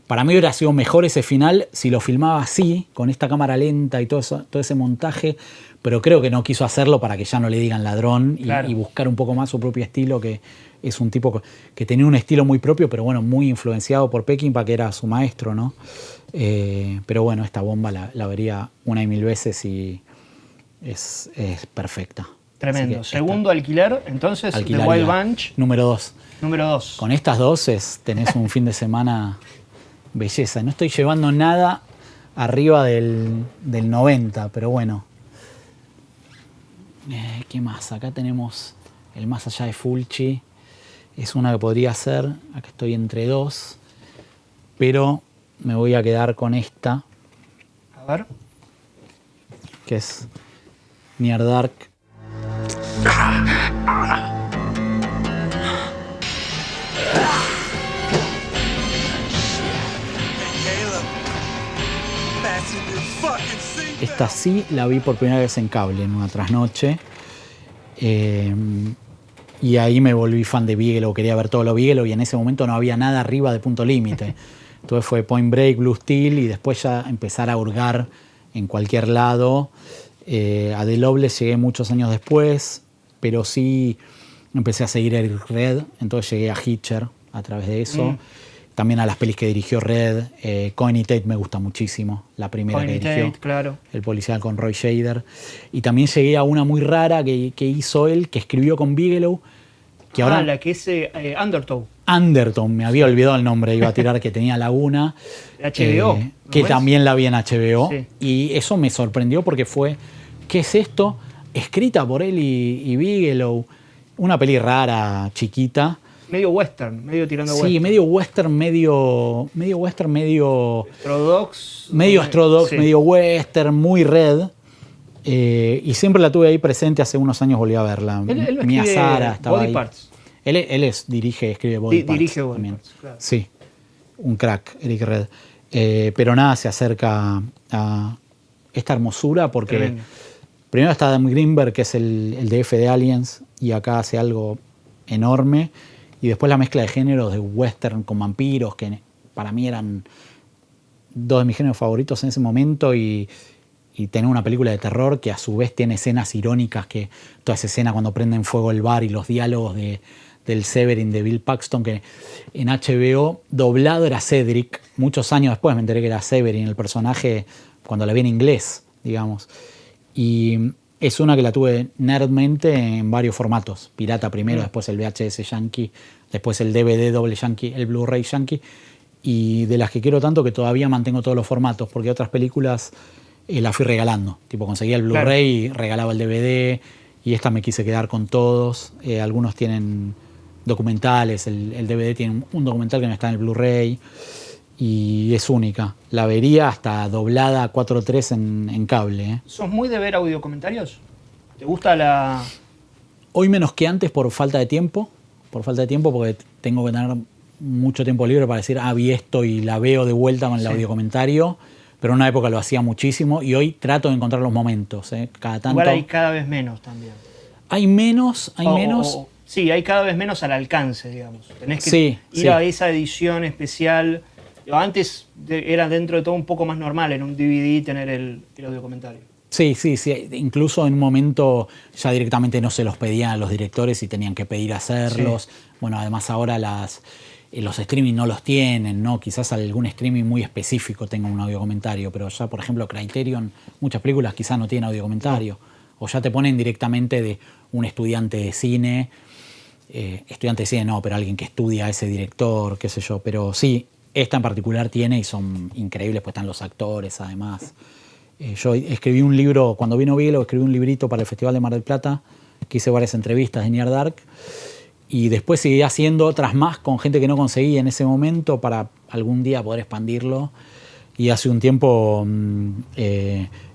para mí hubiera sido mejor ese final si lo filmaba así, con esta cámara lenta y todo ese montaje, pero creo que no quiso hacerlo para que ya no le digan ladrón y buscar un poco más su propio estilo, que es un tipo que tenía un estilo muy propio, pero bueno, muy influenciado por Peckinpah, que era su maestro, ¿no? Pero bueno, esta bomba la vería una y mil veces y es perfecta. Tremendo. Segundo alquiler, entonces, The Wild Bunch. Número 2. Número 2. Con estas dos tenés un fin de semana belleza. No estoy llevando nada arriba del 90, pero bueno. ¿Qué más? Acá tenemos el Más allá de Fulci. Es una que podría ser. Acá estoy entre dos. Pero me voy a quedar con esta. A ver. Que es Near Dark. Esta sí la vi por primera vez en cable en una trasnoche. Y ahí me volví fan de Bigelow, quería ver todo lo Bigelow y en ese momento no había nada arriba de Punto Límite. Entonces fue Point Break, Blue Steel y después ya empezar a hurgar en cualquier lado. A The Loveless llegué muchos años después, pero sí empecé a seguir Eric Red, entonces llegué a Hitcher a través de eso. También a las pelis que dirigió Red. Cohen y Tate me gusta muchísimo, la primera Cohen que y dirigió. Tate, claro. El policial con Roy Scheider. Y también llegué a una muy rara que hizo él, que escribió con Bigelow. Que ahora, la que es Undertow. Anderton, me había olvidado el nombre, iba a tirar que tenía Laguna. HBO. Que también la vi en HBO. Sí. Y eso me sorprendió porque fue, ¿qué es esto? Escrita por él y Bigelow. Una peli rara, chiquita. Medio western, medio tirando western. Sí, medio western, medio western, medio... Strodox. Medio Strodox, sí. medio western, muy Red. Y siempre la tuve ahí presente, hace unos años volví a verla. Él Mia Sara estaba Body ahí. Parts. Él escribe Body Parts. Dirige Body también. Parts, claro. Sí, un crack, Eric Red. Pero nada se acerca a esta hermosura porque Tremendo. primero está Adam Greenberg, que es el DF de Aliens, y acá hace algo enorme. Y después la mezcla de géneros de western con vampiros, que para mí eran dos de mis géneros favoritos en ese momento, y tener una película de terror que a su vez tiene escenas irónicas, que toda esa escena cuando prenden fuego el bar y los diálogos del Severin de Bill Paxton, que en HBO doblado era Cedric. Muchos años después me enteré que era Severin el personaje cuando la vi en inglés, digamos. Y es una que la tuve nerdmente en varios formatos. Pirata primero, después el VHS Yankee, después el DVD doble Yankee, el Blu-ray Yankee. Y de las que quiero tanto que todavía mantengo todos los formatos, porque otras películas las fui regalando. Tipo, conseguía el Blu-ray y regalaba el DVD, y esta me quise quedar con todos. Algunos tienen documentales, el DVD tiene un documental que no está en el Blu-ray, y es única. La vería hasta doblada 4:3 en cable. ¿Sos muy de ver audiocomentarios? ¿Te gusta la...? Hoy menos que antes por falta de tiempo. Porque tengo que tener mucho tiempo libre para decir, vi esto y la veo de vuelta con el audiocomentario. Pero en una época lo hacía muchísimo y hoy trato de encontrar los momentos. Cada tanto. Igual hay cada vez menos también. Hay menos. Sí, hay cada vez menos al alcance, digamos. Tenés que Sí, ir sí. a esa edición especial. Antes era dentro de todo un poco más normal en un DVD tener el audio comentario. Sí. Incluso en un momento ya directamente no se los pedían a los directores y tenían que pedir hacerlos. Sí. Bueno, además ahora los streaming no los tienen, ¿no? Quizás algún streaming muy específico tenga un audio comentario, pero ya, por ejemplo, Criterion, muchas películas quizás no tienen audio comentario. O ya te ponen directamente de un estudiante de cine. Estudiante de cine no, pero alguien que estudia a ese director, qué sé yo. Pero sí, esta en particular tiene y son increíbles, pues están los actores además. Yo escribí un libro, cuando vino Bigelow, escribí un librito para el Festival de Mar del Plata, que hice varias entrevistas de Near Dark, y después seguí haciendo otras más con gente que no conseguí en ese momento para algún día poder expandirlo. Y hace un tiempo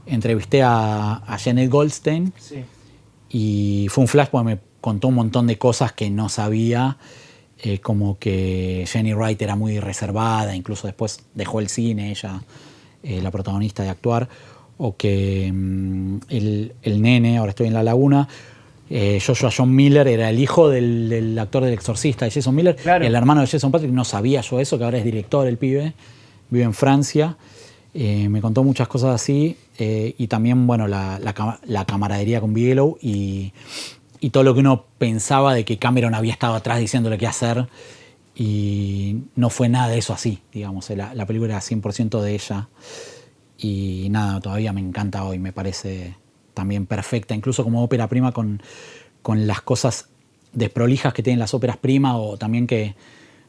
entrevisté a Janet Goldstein, Sí. y fue un flash porque me contó un montón de cosas que no sabía, como que Jenny Wright era muy reservada, incluso después dejó el cine, ella, la protagonista, de actuar, o que el nene, ahora estoy en La Laguna, Joshua John Miller era el hijo del actor del Exorcista, de Jason Miller, Claro. el hermano de Jason Patric. No sabía yo eso, que ahora es director el pibe, vive en Francia. Me contó muchas cosas así, y también, bueno, la camaradería con Bigelow y todo lo que uno pensaba de que Cameron había estado atrás diciéndole qué hacer, y no fue nada de eso así, digamos. La película era 100% de ella, y nada, todavía me encanta hoy, me parece también perfecta, incluso como ópera prima, con las cosas desprolijas que tienen las óperas prima, o también que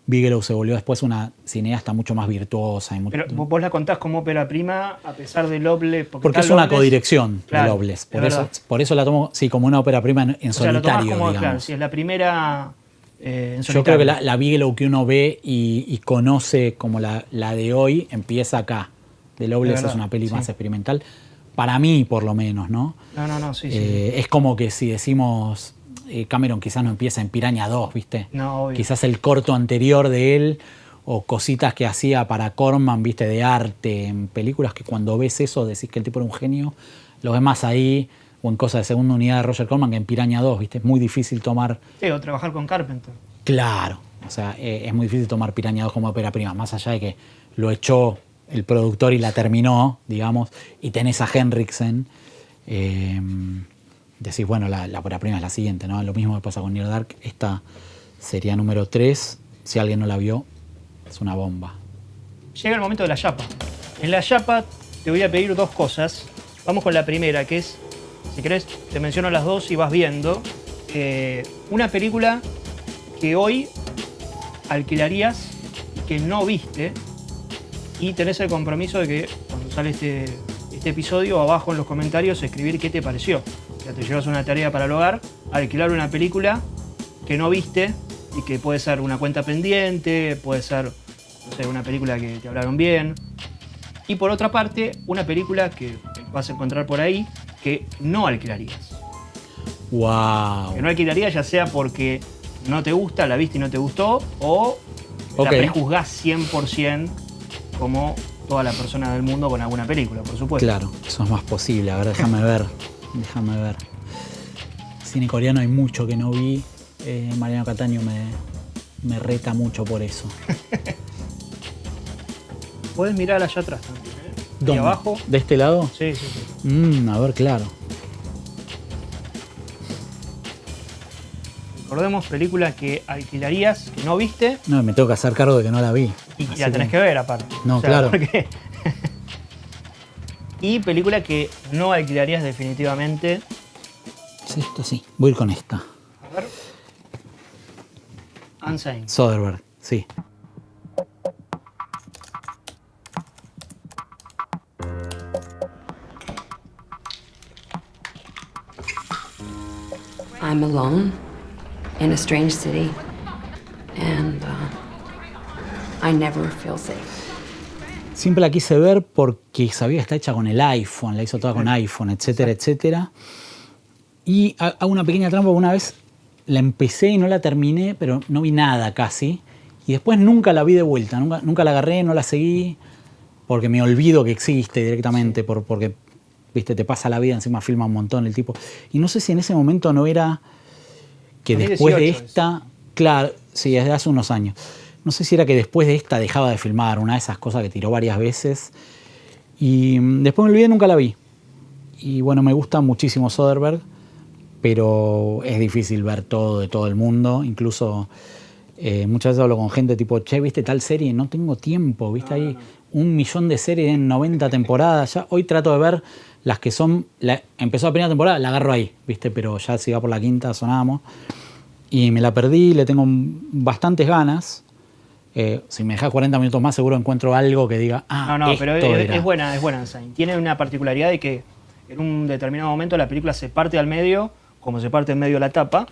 Bigelow se volvió después una cineasta mucho más virtuosa. Pero vos la contás como ópera prima a pesar de Loveless. Porque es una codirección, claro, de Loveless. es Por eso la tomo, sí, como una ópera prima en o sea, lo tomás solitario, como, digamos. claro, si es la primera en solitario. Yo creo que la Bigelow que uno ve y conoce como la de hoy empieza acá. De Loveless verdad, es una peli sí. más experimental. Para mí, por lo menos, ¿no? No, sí. Es como que si decimos Cameron quizás no empieza en Piranha 2, ¿viste? No, obvio. Quizás el corto anterior de él, o cositas que hacía para Corman, ¿viste? De arte, en películas que cuando ves eso decís que el tipo era un genio. Lo ves más ahí, o en cosas de segunda unidad de Roger Corman, que en Piranha 2, ¿viste? Es muy difícil tomar... Sí, o trabajar con Carpenter. Claro, o sea, es muy difícil tomar Piranha 2 como ópera prima, más allá de que lo echó el productor y la terminó, digamos, y tenés a Henriksen, decís, bueno, la ópera prima es la siguiente, ¿no? Lo mismo que pasa con Near Dark, esta sería número 3, si alguien no la vio, es una bomba. Llega el momento de la chapa. En la chapa te voy a pedir dos cosas. Vamos con la primera, que es, si querés, te menciono las dos y vas viendo. Una película que hoy alquilarías, que no viste, y tenés el compromiso de que cuando sale este episodio, abajo en los comentarios, escribir qué te pareció. Ya te llevas una tarea para el hogar, alquilar una película que no viste y que puede ser una cuenta pendiente, puede ser, no sé, una película que te hablaron bien. Y por otra parte, una película que vas a encontrar por ahí que no alquilarías. ¡Wow! Que no alquilarías ya sea porque no te gusta, la viste y no te gustó, o la prejuzgás 100% como toda la persona del mundo con alguna película, por supuesto. Claro, eso es más posible. A ver, déjame ver. Cine coreano hay mucho que no vi. Mariano Cataño me reta mucho por eso. Podés mirar allá atrás también, ¿eh? ¿Dónde? ¿Y abajo? ¿De este lado? Sí. A ver, claro. Recordemos películas que alquilarías, que no viste. No, me tengo que hacer cargo de que no la vi. Y la tenés que ver aparte. No, claro. Porque... y película que no alquilarías definitivamente. Es esto, sí. Voy a ir con esta. A ver. Unsane. Soderbergh, sí. I'm alone in a strange city, and I never feel safe. Siempre la quise ver porque sabía que está hecha con el iPhone, la hizo toda con iPhone, etcétera, etcétera. Y hago una pequeña trampa, una vez la empecé y no la terminé, pero no vi nada casi. Y después nunca la vi de vuelta, nunca la agarré, no la seguí, porque me olvido que existe directamente, porque viste, te pasa la vida, encima filma un montón el tipo. Y no sé si en ese momento no era que 2018 después de esta, claro, sí, desde hace unos años. No sé si era que después de esta dejaba de filmar, una de esas cosas que tiró varias veces. Y después me olvidé, nunca la vi. Y bueno, me gusta muchísimo Soderbergh, pero es difícil ver todo de todo el mundo. Incluso muchas veces hablo con gente tipo, che, ¿viste tal serie? No tengo tiempo, ¿viste? Hay 1 millón de series en 90 temporadas. Ya hoy trato de ver las que son... empezó la primera temporada, la agarro ahí, ¿viste? Pero ya si va por la quinta sonamos. Y me la perdí, le tengo bastantes ganas. Si me dejas 40 minutos más, seguro encuentro algo que diga, pero es buena Unsigned. Tiene una particularidad de que en un determinado momento la película se parte al medio, como se parte en medio la tapa,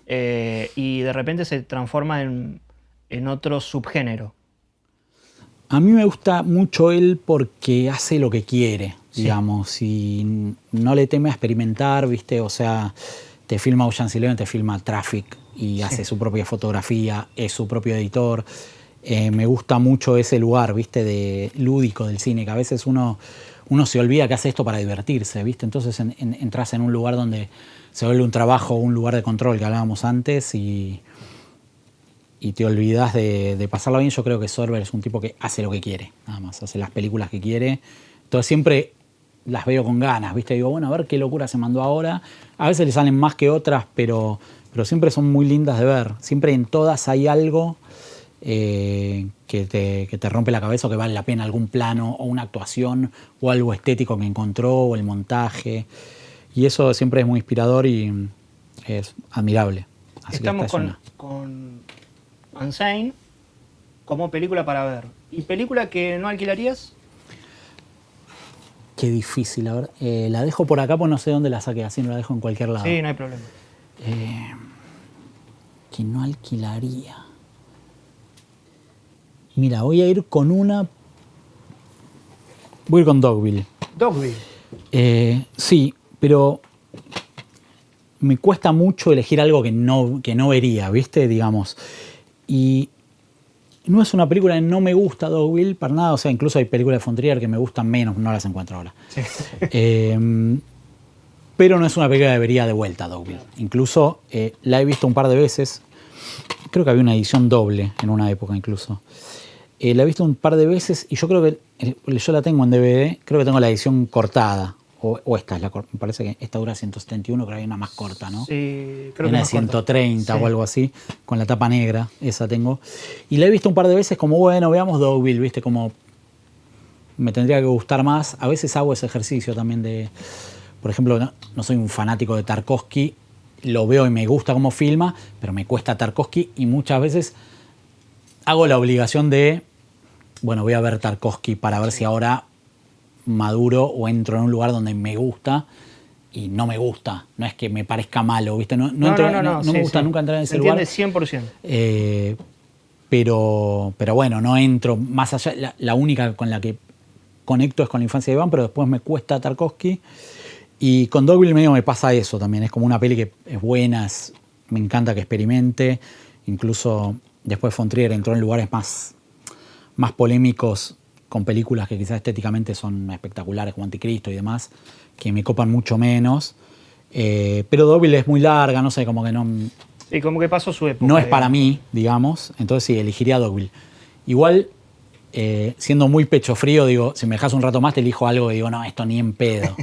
y de repente se transforma en otro subgénero. A mí me gusta mucho él porque hace lo que quiere, digamos, y no le teme a experimentar, ¿viste? O sea, te filma Ocean's Eleven, te filma Traffic y hace su propia fotografía, es su propio editor. Me gusta mucho ese lugar, ¿viste? De lúdico del cine, que a veces uno se olvida que hace esto para divertirse, ¿viste? Entonces entras en un lugar donde se vuelve un trabajo, un lugar de control que hablábamos antes y te olvidas de pasarla bien. Yo creo que Soderbergh es un tipo que hace lo que quiere, nada más, hace las películas que quiere. Entonces siempre las veo con ganas, ¿viste? Digo, bueno, a ver qué locura se mandó ahora. A veces le salen más que otras, pero siempre son muy lindas de ver. Siempre en todas hay algo que te rompe la cabeza o que vale la pena, algún plano o una actuación o algo estético que encontró o el montaje. Y eso siempre es muy inspirador y es admirable. Así estamos con Unsigned como película para ver. ¿Y película que no alquilarías? Qué difícil, a ver. La dejo por acá porque no sé dónde la saqué, así no la dejo en cualquier lado. Sí, no hay problema. Que no alquilaría. Mira, voy a ir con una... Voy a ir con Dogville. ¿Dogville? Sí, pero me cuesta mucho elegir algo que no vería, ¿viste? Digamos. Y no es una película que no me gusta, Dogville, para nada. O sea, incluso hay películas de von Trier que me gustan menos, no las encuentro ahora. Sí. Pero no es una película que vería de vuelta, Dogville. Incluso la he visto un par de veces. Creo que había una edición doble en una época incluso. La he visto un par de veces y yo creo que yo la tengo en DVD, creo que tengo la edición cortada. O esta es la corta. Me parece que esta dura 171, creo que hay una más corta, ¿no? Sí, creo que una más 130 corta. O algo así, con la tapa negra, esa tengo. Y la he visto un par de veces como, bueno, veamos Dogville, ¿viste? Como me tendría que gustar más. A veces hago ese ejercicio también de, por ejemplo, no soy un fanático de Tarkovsky, lo veo y me gusta cómo filma, pero me cuesta Tarkovsky y muchas veces hago la obligación de, bueno, voy a ver Tarkovsky para ver si ahora maduro o entro en un lugar donde me gusta y no me gusta. No es que me parezca malo, ¿viste? No me gusta nunca entrar en ese lugar. Entiende 100%. Pero bueno, no entro más allá. La única con la que conecto es con la infancia de Iván, pero después me cuesta Tarkovsky. Y con Dogville medio me pasa eso también. Es como una peli que es buena, me encanta que experimente. Incluso después von Trier entró en lugares más polémicos con películas que quizás estéticamente son espectaculares, como Anticristo y demás, que me copan mucho menos. Pero Dogville es muy larga, no sé, como que no... Sí, como que pasó su época. No es para mí, digamos, entonces sí, elegiría Dogville. Igual, siendo muy pecho frío, digo, si me dejas un rato más te elijo algo y digo, no, esto ni en pedo.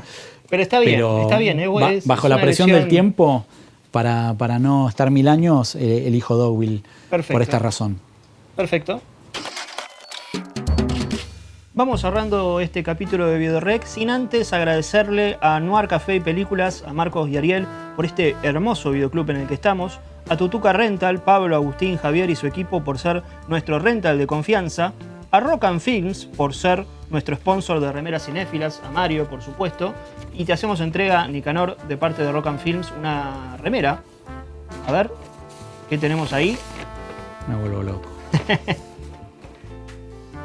Pero está bien, está bien. Bajo la presión del tiempo, para no estar 1000 años, elijo Dogville. Perfecto. Por esta razón. Perfecto. Vamos cerrando este capítulo de Videorec sin antes agradecerle a Noir Café y Películas, a Marcos y Ariel por este hermoso videoclub en el que estamos, a Tutuca Rental, Pablo, Agustín, Javier y su equipo por ser nuestro rental de confianza, a Rock and Films por ser nuestro sponsor de remeras cinéfilas, a Mario por supuesto, y te hacemos entrega, Nicanor, de parte de Rock and Films, una remera. A ver, ¿qué tenemos ahí? Me vuelvo loco.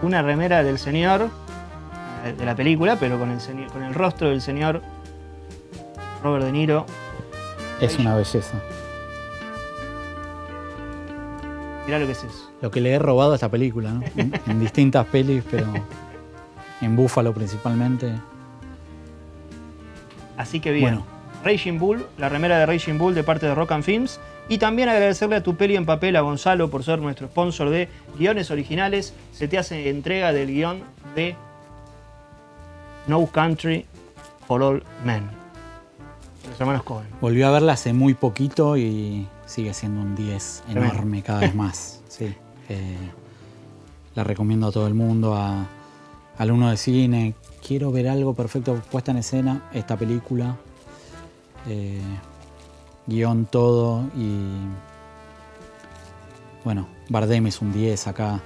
Una remera del señor, de la película, pero con el rostro del señor Robert De Niro. Es una belleza. Mirá lo que es eso. Lo que le he robado a esta película, ¿no? en distintas pelis, pero en Búfalo principalmente. Así que bien. Bueno. Raging Bull, la remera de Raging Bull de parte de Rock and Films. Y también agradecerle a Tu Peli en Papel, a Gonzalo, por ser nuestro sponsor de guiones originales. Se te hace entrega del guión de No Country for All Men, los hermanos Coen. Volví a verla hace muy poquito y sigue siendo un 10 enorme cada vez más. Sí. La recomiendo a todo el mundo, a alumnos de cine. Quiero ver algo perfecto puesta en escena, esta película. Guión, todo. Y bueno, Bardem es un 10 acá.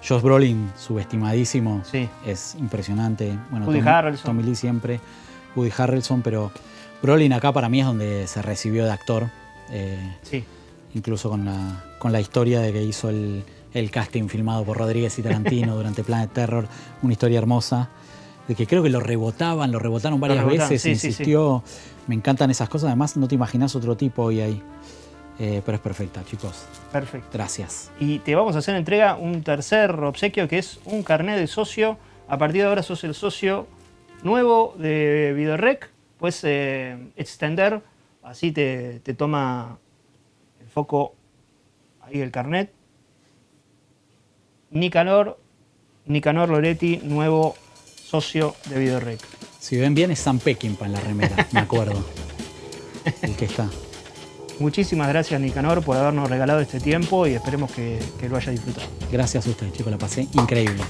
Josh Brolin, subestimadísimo. Sí. Es impresionante. Bueno, Woody Harrelson. Tommy Lee siempre. Woody Harrelson, pero Brolin acá para mí es donde se recibió de actor. Sí. Incluso con la historia de que hizo el casting filmado por Rodríguez y Tarantino durante Planet Terror. Una historia hermosa. De que creo que lo rebotaron varias veces, sí, insistió. Sí. Me encantan esas cosas. Además, no te imaginas otro tipo hoy ahí. Pero es perfecta, chicos. Perfecto. Gracias. Y te vamos a hacer entrega un tercer obsequio, que es un carnet de socio. A partir de ahora sos el socio nuevo de VideoRec. Puedes extender, así te toma el foco ahí el carnet. Nicanor Loretti, nuevo socio de VideoRec. Si ven bien es Sam Peckinpah en la remera, me acuerdo. El que está. Muchísimas gracias, Nicanor, por habernos regalado este tiempo y esperemos que lo haya disfrutado. Gracias a ustedes, chicos, la pasé increíble.